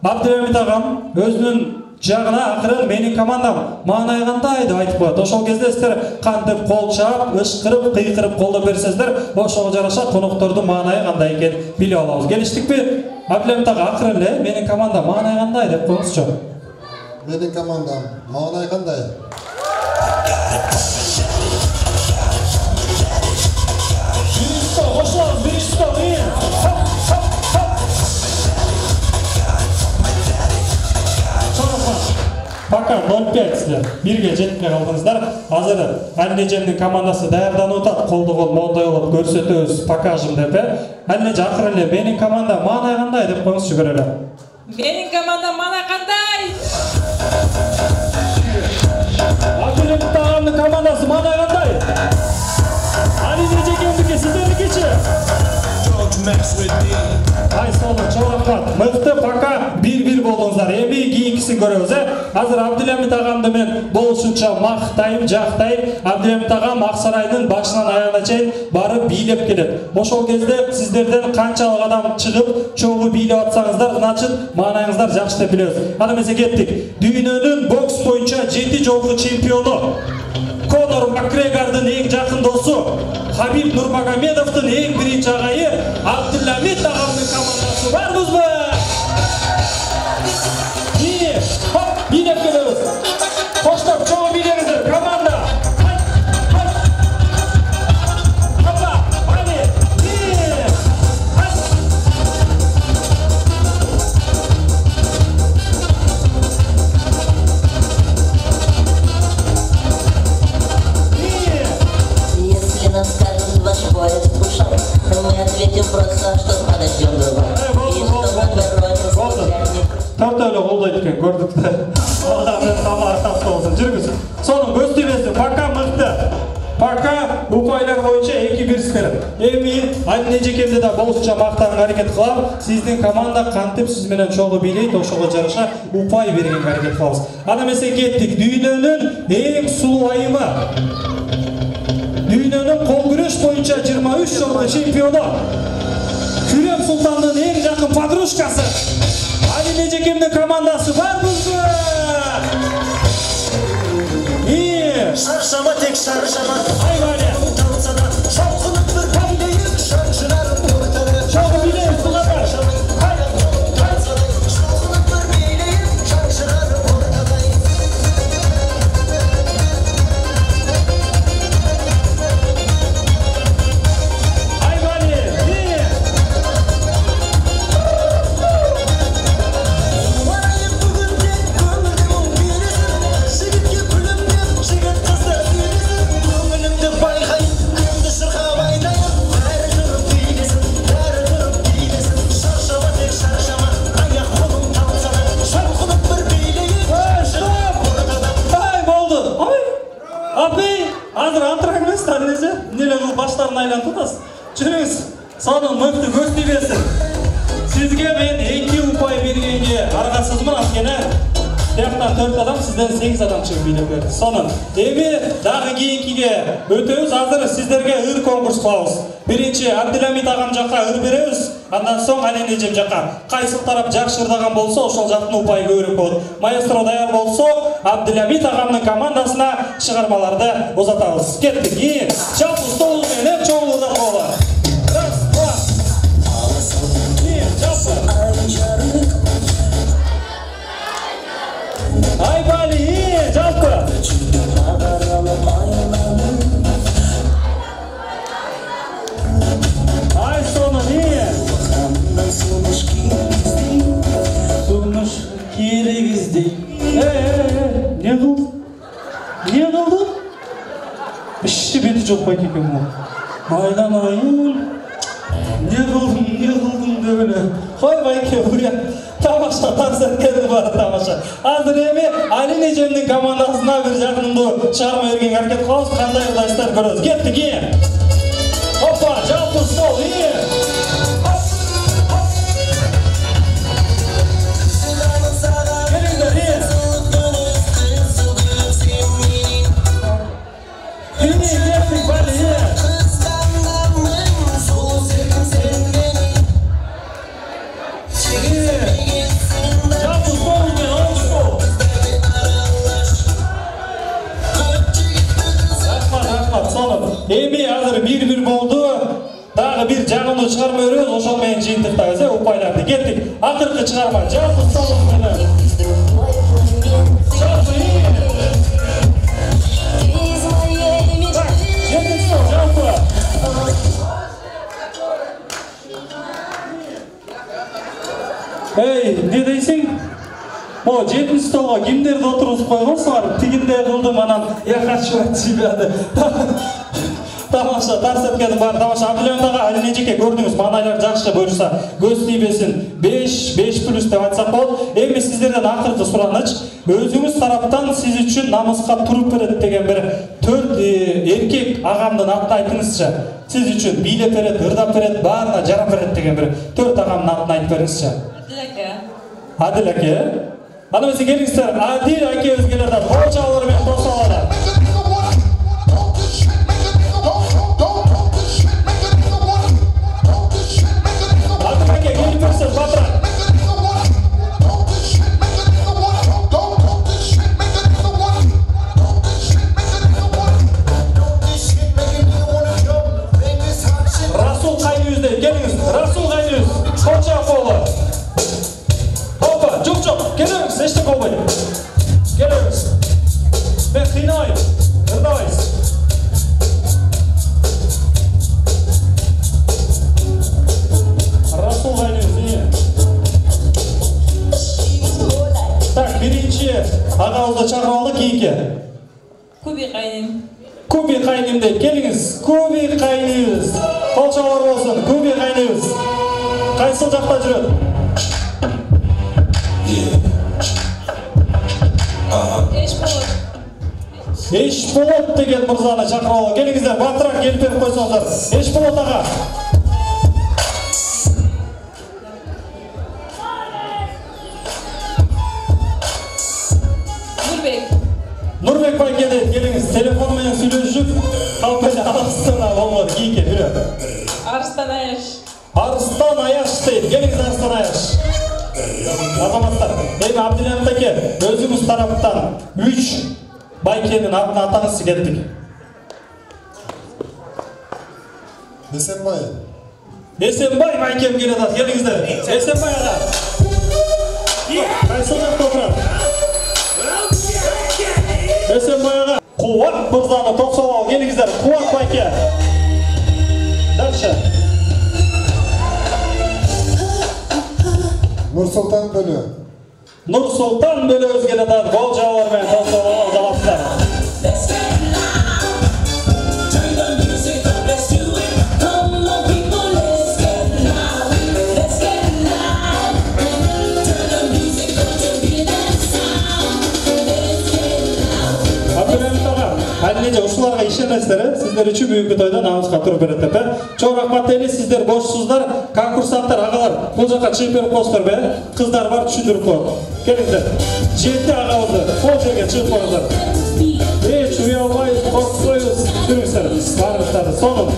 Speaker 1: Абдиламит агам өзүнүн жагына акырын менин командам маанай кандай деп айтып коет. Ошол кезде сиздер кантип кол чаап, ышкырып, кыйкырып колдоп берсеңиздер, ошого жараша коноктордун маанайы кандай экенин билип алабыз. Келиштикпи? Абдиламит ага акырын эле менин командам маанай кандай деп коюңузчу.
Speaker 7: Менин командам маанай кандай?
Speaker 1: Биринчи стол, Пока 0-5 сіздер. Бирге жетпей қалдыңыздар. Азыр Алинежемдин командасы даярданып атат. Колду кол мондай болуп көрсөтөбүз, покажым деп. Алинеже акырын эле менин команда маанай кандай деп коюңузчу көрөлү.
Speaker 8: Менин команда маанай кандай?
Speaker 1: Абдиламит агамдын командасы маанай кандай? Алинежемдики сиздерникичи? Ай солу, чоң рахмат. Мыкты, пока 1-1 болдуңуздар. Эми кийинкисин көрөбүз. Азыр Абдиламит агамды мен болушунча мактайм, жактайм. Абдиламит агам Аксарайдын башынан аягына чейин барып бийлеп келет. Ошол кезде сиздерден канчалык адам чыгып, чогуу бийлеп атсаңыздар, значит маанайыңыздар жакшы деп билебиз. Аны эмесе кеттик. Дүйнөнүн бокс боюнча 7 жолку чемпиону, Конор Макгрегордун эң жакын досу, Хабиб Нурмагомедовдун эң биринчи агайы Абдиламит агамдын командасы барбызбы? Бийлеп келебиз. Коштоп, чоң бийлеңиздер, команда.
Speaker 3: Если нам скажут ваш поезд ушел, то мы ответим просто, что подождем его. И что мы вернемся.
Speaker 1: Төртөөлө колдойт экен, көрдүк да. Алардын тамагы таптап болсун, жүргүз. Сонун көз тийбесин, пока мыкты. Пока упайлар боюнча 2-1 сиздер. Эми Алина эжекемди да болушунча мактаганга аракет кылам. Сиздин команда кантип сиз менен чогуу бийлейт, ошого жараша упай бергенге аракет кылабыз. Аны эмесе кеттик. Дүйнөнүн эң сулуу айымы, дүйнөнүн кол күрөш боюнча 23 жолку чемпиону, Күрөм Султандын эң жакын подружкасы Алина эжекемдин командасы барбызбы?
Speaker 2: Шаршама тек шаршама.
Speaker 1: Айвали.
Speaker 2: Шалқынып бір билейік, шаншырарым ортада.
Speaker 1: Чоғы билейік, тұлғадар.
Speaker 2: Шалқынып бір билейік, шаншырарым ортада.
Speaker 1: Айвали.
Speaker 2: Марайып бүгінде көңілде мұң бересің. Жігітке күлімдеп, жігіт қыздар сөйлесін. Көңілімді байқайын, күнді шырқап айтайын. Бәрі тұрып билесін, бәрі тұрып билесін. Шаршама тек шаршама, аяқ қолың талса да. Шалқынып бір билейік, шаншырарым ортада.
Speaker 1: Ай, болды. Ай. Апей, азыр антырак емес, Алинеже. Неле кылып баштарын айлантып атасыз. Жүрүңүз. Сонун мыкты көз тийбесин. Сизге мен 2 упай бергенге аргасызмын, анткени Тияқтан 4 адам, сізден 8 адам шығып билеп берді. Соны, эми дағы кейінкіге өтөбүз, азыр сіздерге ыр конкурс кылабыз. Биринчи Абдиламит агам жакка ыр беребиз, андан соң Ален эжем жакка. Кайсыл тарап жакшы ырдаган болсо, ошол жактын упайы көбүрөөк болот. Маэстро даяр болсо, Абдиламит агамдын командасына чыгармаларды узатабыз. Кеттик. Жалпы стол менен чоң ырдап болот. Раз, два. Ay bali, жалпы. Ay sonu ne? Sunmuş kirigizdi. Ne oldu? Ne oldu? İşte beni çok bak ekim o. Aylamayın. Ne oldun böyle? Koy bayke buraya. Tamaşa, tarsak kedir var tamaşa. Azır emi, Alin ejemdin komandasına bir jakınımды çağırma ergen hareket kılabız, kандай ырдайсыздар көрөбүз. Кеттик, Hoppa, жалпы стол, Келиңдер, Кеттик, бали, Эми азыр бир болду. Дагы бир жагымды чыгарма өрөбүз, ошол менен жыйынтыктабыз, упайларды. Кеттик. Акыркы чыгарма, жалпы столубуз менен. Эй, не дейсиң? О, 7 столға кимдерди отургузуп койгонсуңар? Тигинде кылдым, анан якачыбайт жибады. Тамаша, тарсеткени бар, тамаша. Абдиламит Алин эжеке көрдүңүз, маанайлар жакшы буюрса, көз тийбесин. 5+ деп айтсак болот. Эми сиздерден акыркы сураныч, өзүңүз тараптан сиз үчүн намыска туруп берет деген бир 4 эркек агамдын атын айтыңызчы. Сиз үчүн бийлеп берет, ырдап берет, баарына жарап берет деген бир 4 агамдын атын айтып бериңизчи. Адил аке. Аны эмесе келиңиздер, Адил аке өзгелерден кол чабуулар менен тосалады. Адил аке келип берсеңиз батырак. Расул кайныбыз дейт, келиңиз. Расул кайныбыз, кол чабуулар. Жоқ, келіңіз, ештің қолбай. Келіңіз. Мен қинайым, ұрдайыз. Расул қайнымыз, Так, бірінші ағауызды чағыр алды кейінке.
Speaker 8: Көбе қайным.
Speaker 1: Көбе қайным дейді, келіңіз. Көбе қайнымыз. Қолшалар болсын, көбе қайнымыз. Қайсыл жақта жүреді? Ешболот деген мырзаны шақырып келіңіздер, батырақ келіп беріп қойсаңыздар. Ешболот аға. Нұрбек бай келіңіз, телефонмен сөйлесіп, қалпелі Арыстана болмады, кейке жүреді.
Speaker 8: Арыстан Аяш.
Speaker 1: Арыстан Аяш дейді, келіңіз Арыстан Аяш. Азаматтар, эми Абдиламит аке, өзүңүз тараптан 3 байкенин атын атаңыз кеттик.
Speaker 7: Эсенбай.
Speaker 1: Эсенбай байкем келет ат, келиңиздер. Эсенбай ага. Кайсыл жакта отурат? Эсенбай ага. Кубат мырзаны тосоло, келиңиздер. Кубат байке. Дальше.
Speaker 7: Нурсултан Бөлө.
Speaker 1: Нурсултан Бөлө өзгелетат, гол жабуулар менен тосоло жалапсыздар. Абдиламит ага, Алин эже ушуларга ишенесиздер, сиздер сиздер үчүн бүгүнкү тойдо намыска туруп берет деп. Чоң рахмат дейли, сиздер бошсуздар, конкурсанттар, агалар. Бул жака чыгып берип коесуздарбы? Кыздар бар, түшүндүрүп коет. Келиңиздер. Жети агабызды кол жерге чыгып коюңуздар. Эч уялбайбыз, коркпойбуз. Жүрүңүздөр. Барыңыздар. Сонун.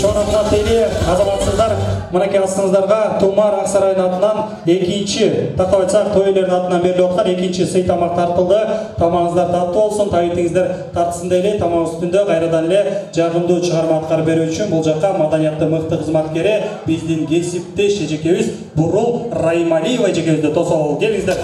Speaker 1: Чоңрахмат дейли, азаматсыздар, мынакей астыңыздарга Тумар Аксарайдын атынан экинчи, тактап айтсак, той элердин атынан берилип аткан экинчи сый тамак тартылды. Тамагыңыздар таттуу болсун, табитиңиздер тартсын дейли. Тамак үстүндө кайрадан эле жагымдуу чыгарма аткарып берүү үчүн бул жакка маданияттын мыкты кызматкери, биздин кесиптеш эжекебиз Бурул Раймалиева эжекебизди тосолу. Келиңиздер.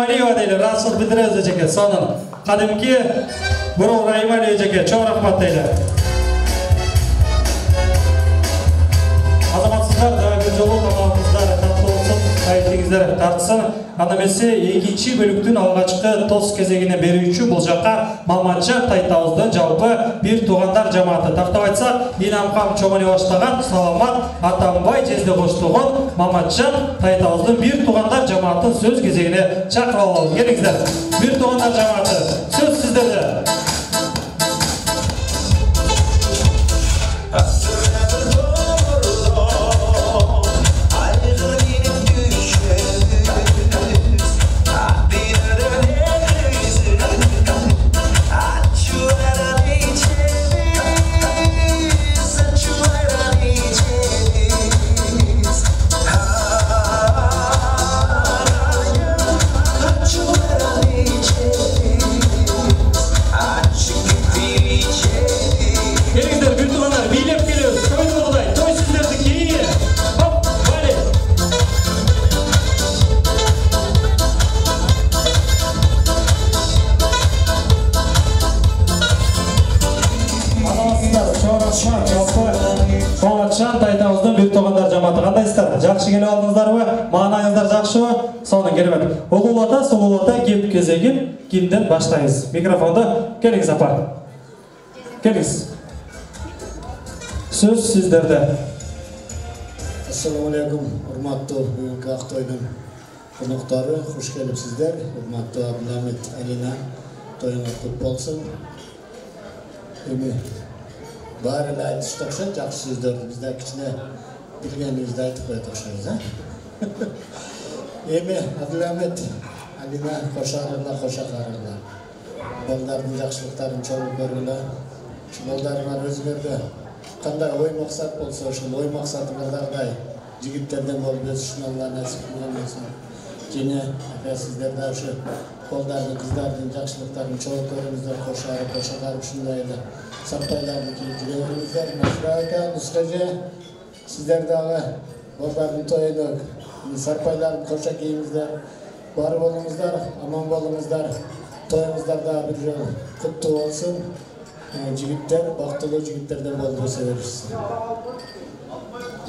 Speaker 1: Раймалиева дейлі, Расул Бідірез жеке, сонын. Қадымки Бурыл Раймалиева жеке, чоң рахмат дейлі. Азаматсыздар, дәуі жолу тамағымыздар, татты olsun, қайыттеңіздер тартсын. Анамесі екінші бөліктің алғашқы тос кезегіне беруші бұл жаққа Маматжан Тайтауыздың жалпы бір туғандар жамааты. Тақтап айтсақ, Инамқам чоңыне баштаған Саламат Атамбай жезде қоштығын Маматжан Тайтауыздың бір туғандар жамаатын сөз кезегіне шақырып алып. Келіңіздер, бір туғандар жамааты сөз сіздерде. Маматжан Тайтауыздың бір тоғандар жаматы қандайсыздар? Жақшы келіп алдыңыздар ма? Мағынаңыздар жақшы ма? Соның керемет. Ұлылата, сұлулата кеп кезеген кімден баштайыз. Микрофонды келіңіз апар. Келіңіз. Сөз сіздерде.
Speaker 4: Ассалаумалейкум, урматтуу бүгүнкү Актойдун конуктары, хуш келипсиздер. Урматтуу Абдыламит, Алина, тоюңуз кут болсун. Бары эле айтышты окшойт, жакшы сөздөрдү бизде кичине билгенибизди айтып коет окшойбуз, Эми Абдыламит, Алина кошарыла, кошакарыла. Балдардын жакшылыктарын чогуу көргүлө. Ушу балдарыңар өзүңөрдө кандай ой максат болсо, ошол ой максатыңардагыдай жигиттерден болуп өсүшүн Алла насип кылган болсун. Жене ака сиздер да ушу балдардын, кыздардын жакшылыктарын чогуу көрүңүздөр, кошакарып ушундай эле сапайларды кийип жүрүңүздөр. Насра ака, Нусраже, сиздер дагы балдардын тоюна сарпайларын коша кийиңиздер. Бар болуңуздар, аман болуңуздар. Тоюңуздар дагы бир жолу куттуу болсун. Жигиттер, бактылуу жигиттерден болуп өсө беришсин.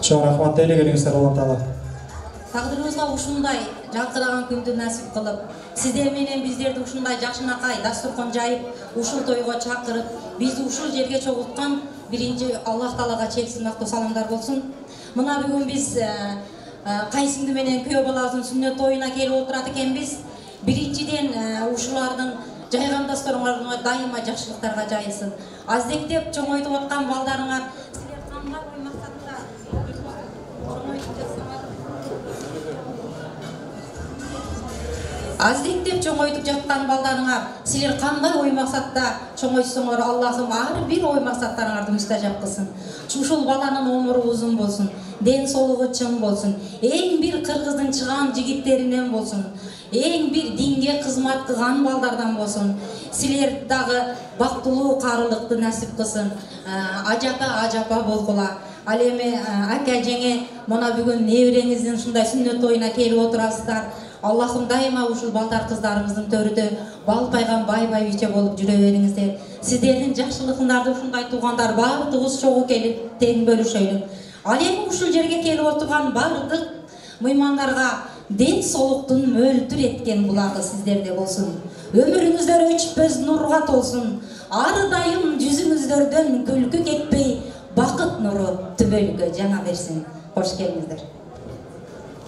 Speaker 1: Чоң рахмат дейле, келиңиздер Алла Таала.
Speaker 9: Тагдырыбызга ушундай жалкыраган күндү насип кылып, сиздер менен биздерди ушундай жакшынакай дастуркан жайып, ушул тойго чакырып, бизди ушул жерге чогулткан биринчи Аллах Таалага чексиз мактуу саламдар болсун. Мына бүгүн биз кайсыңды менен күйөө балабыздын сүннөт тоюна келип отурат экенбиз. Биринчиден ушулардын жайган дастарыңарга дайыма жакшылыктарга жайылсын. Аздектеп чоңойтуп аткан балдарыңар силер кандай ой максатта Аздектеп чоңойтуп жаткан балдарыңар силер кандай ой максатта чоңойтсоңор, Аллахым ар бир ой максаттарыңарды мустажап кылсын. Ушул баланын өмүрү узун болсун, ден соолугу чың болсун, эң бир кыргыздын чыган жигиттеринен болсун, эң бир динге кызмат кылган балдардан болсун. Силер дагы бактылуу карылыкты насип кылсын. Ажапа болгула. Ал эми ака жеңе мына бүгүн небереңиздин ушундай сүннөт тоюна келип отурасыздар. Аллахым дайыма ушул балдар кыздарыбыздын төрүдө балпайган бай-байбиче болуп жүрө бериңиздер. Сиздердин жакшылыгыңарды ушундай туугандар баардыгыбыз чогуу келип тең бөлүшөлү. Ал эми ушул жерге келип отурган баардык мыймандарга ден соолуктун мөлтүр эткен булагы сиздерде болсун. Өмүрүңүздөр өчпөс нурга толсун. Ар дайым жүзүңүздөрдөн күлкү кетпей, бакыт нуру түбөлүккө жана берсин. Кош келиңиздер.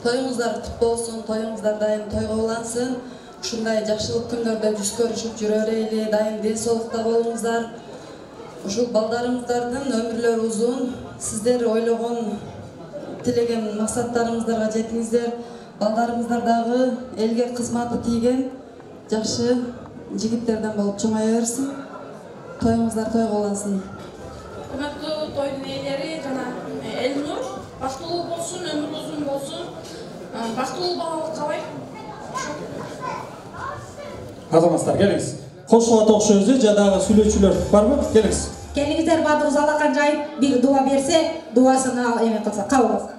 Speaker 23: Тоюңуздар кут болсун, тоюңуздар дайым тойго улансын. Ушундай жакшылык күндөрдө жүз көрүшүп жүрө берели, дайым ден соолукта болуңуздар. Ушул балдарыңыздардын өмүрлөрү узун, сиздер ойлогон, тилеген максаттарыңыздарга жетиңиздер. Балдарыңыздар дагы элге кызматы тийген жакшы жигиттерден болуп чоңая берсин. Тоюңуздар тойго улансын.
Speaker 24: Урматтуу тойдун ээлери жана Элнур, бактылуу болсун, өмүрү узун болсун. Бактылуу балалык кабай.
Speaker 1: Азаматтар, келиңиз. Кошулат окшойсуз, жадагы сүйлөөчүлөр барбы? Келиңиз.
Speaker 9: Келиңиздер, баардыгыбыз алакан жайып, бир дуа берсе, дуасын эме кылса, кабыл кылсын.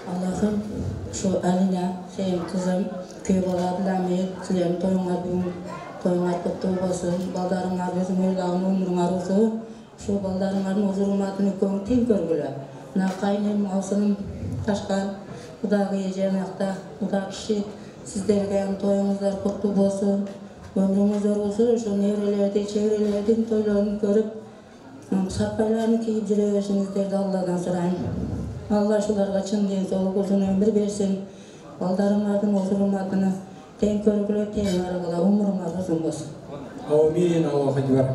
Speaker 23: Аллахым, Şu Alina, senin kızım, köy bala Abdülhamid, sizlerin toyunlar kutlu olsun, baldarınlar bizim öldağın ömrüңar olsun, şu baldarınların huzurmatını teң көрgülü. Na kaynem, Asılım, Taşkan, Udağı Yejenakta, Udağı kişi, sizlerge toyunuzlar kutlu olsun, ömrüңüzler olsun, şu nevrelerde, çevrelerden toylarını görüp, sarpaylarını kiyip jirebeşinizlerdi Allah'dan sorayım. Allah şularga çın densoluk uzun ömür bersin. Baldarыңардын huzurmatını teң көргүлө, teң арагыла умуруңар uzun болсун.
Speaker 1: Amin, Allahu Ekber.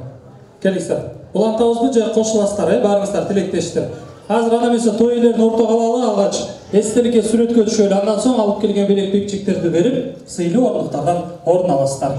Speaker 1: Келиңиздер. Улантабызбы же кошуласыздар, барыңыздар, тилектештер. Азыр ана эмесе той элерин ортого алалы, алгач эстеликке сүрөткө түшөлү, андан соң алып келген белек бекчектерди берип, сыйлуу ордуктардан ордун аласыздар.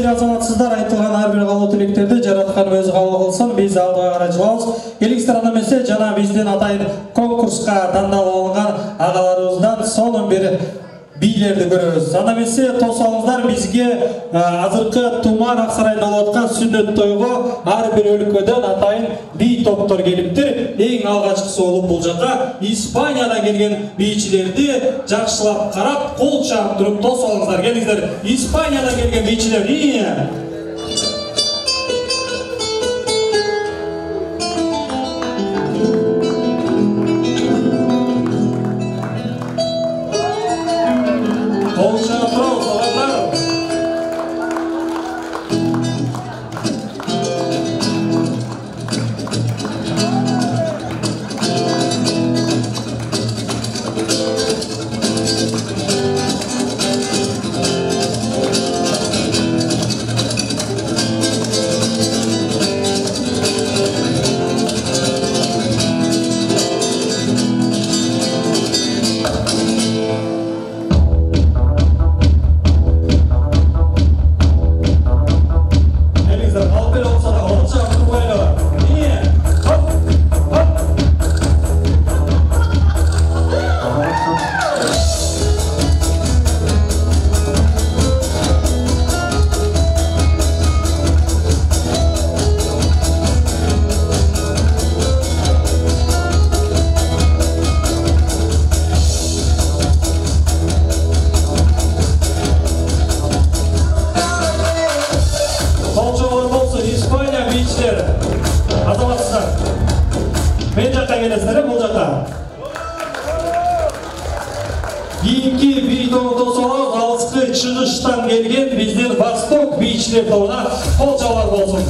Speaker 1: Азаматсыздар айтылған әрбір қалу тілектерді жаратқан өзі қабыл қылсын, біз алдыға қарай жылауыз. Келіңіздер ана эмесе жана бизден атайын конкурсқа тандалып алынған ағаларыбыздан сонун бери бийлерди көрөбүз. Ана эмесе тосуңуздар бизге азыркы Туман Аксарайда болуп аткан сүннөт тойго ар бир өлкөдөн атайын бий топтор келиптир. Эң алгачкысы болуп бул жака Испаниядан келген бийчилерди жакшылап карап, кол чаап туруп тосуңуздар. Келиңиздер, Испаниядан келген бийчилер. Мен жаққа келесіздер, бұл жаққа. Кейінгі би тобын тосалау алысқы шығыштан келген бізден Восток бишілер тобына қол жаулар болсын.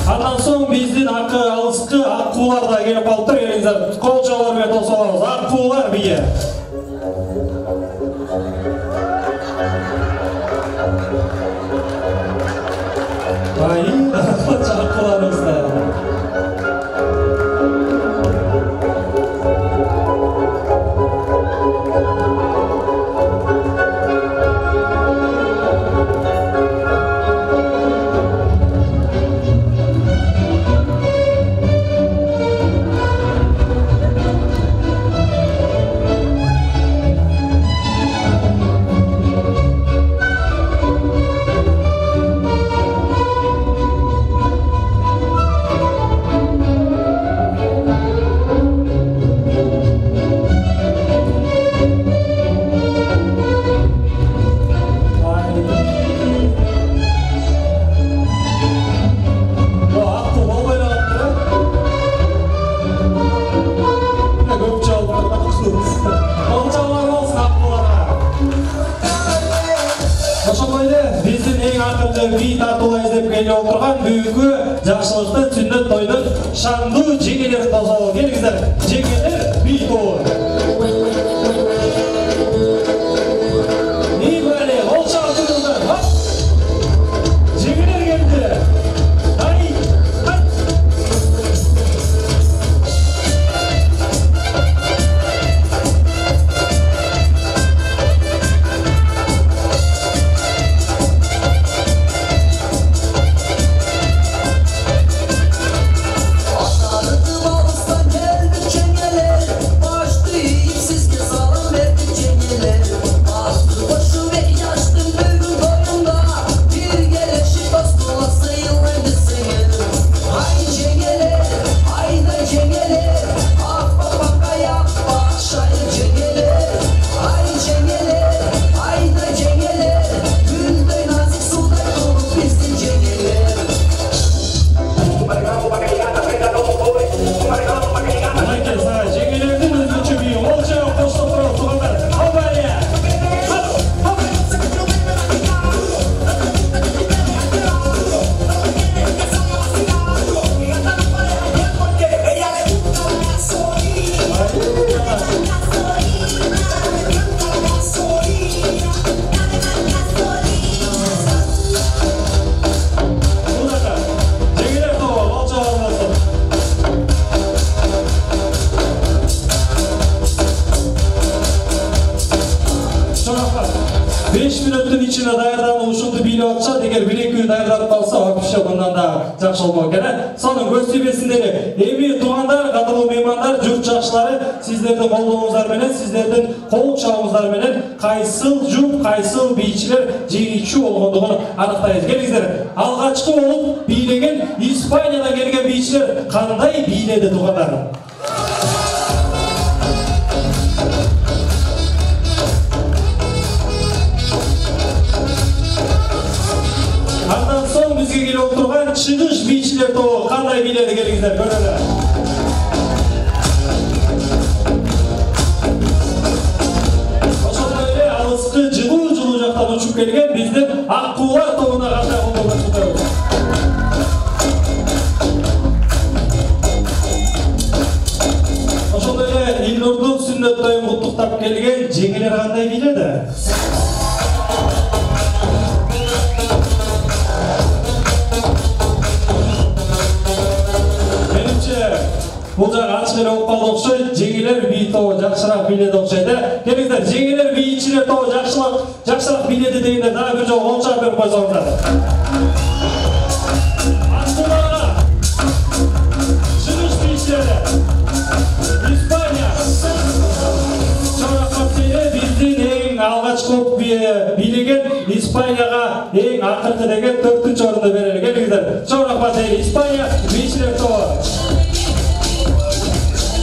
Speaker 1: Андан соң біздің алысқы аққулар да келіп алып тұр, еліңіздер қол жаулармен тосалауыз. Аққулар бие. Аққуларымызды. би тартула іздеп келе отырған бүгінгі жақсылықты сүннет тойдың шаңды жеңелерін тосалау. Келіңіздер, жеңелер би тобы. Не бәле, ол шағытыңыздар. Жеңелер келді. Жақшы болмау керек. Соның көстебесіндегі эми туғандар, қатылу меймандар, жұрт жақшылары сіздердің қолдауыңыздарменен, сіздердің қол шауыңыздарменен қайсыл жұп, қайсыл бейшілер жеңіші болғандығын анықтайыз. Келіңіздер, алғашқы болып билеген Испаниядан келген бейшілер қандай биледі туғандар? Андан соң бізге келіп отырған шығыш бишілер тобы қандай биледі, келіңіздер, көрелі. Осындай еле алысқы жылу жақтан ұшып келген біздің аққулар тобына қандай қолдауға шығады. Осындай еле келген жеңелер кандай бийледі? Бұл жағы ачық еле болып қалды оқшайды, жеңелер бей тобы жақшырақ биледі оқшайды. Келіңіздер, жеңелер бейіншілер тобы жақшырақ биледі дегенде дағы бір жоғы онша беріп қойсаңыздар. Астыларға, шығыш бейіншілері, Испания, Чорақмат сейі біздің ең алғаш көп билеген Испанияға ең ақырғы деген 4-ші орынды берелі. Келіңіздер, Чорақмат сейі Испания бейіншілер тобы.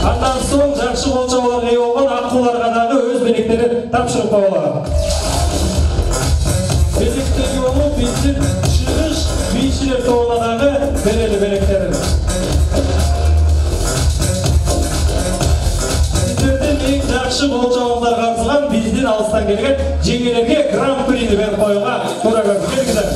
Speaker 1: Андан соң жақсы болжауларға ие болған аққуларға дағы өз белектері тапшырып қойылады. Белектегі болу біздің шығыш бейіншілер тобына дағы берелі белектерін. Сіздерден ең жақсы болжаулар қарсыған біздің алыстан келген жеңелерге гран-прині беріп қоюға тура көріп келіңіздер.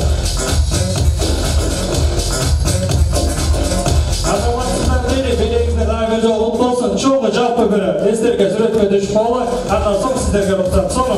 Speaker 1: Çoğu жалпы бірі естерге сүретке düşіп болы, андан соң сіздерге рұқсат соңы.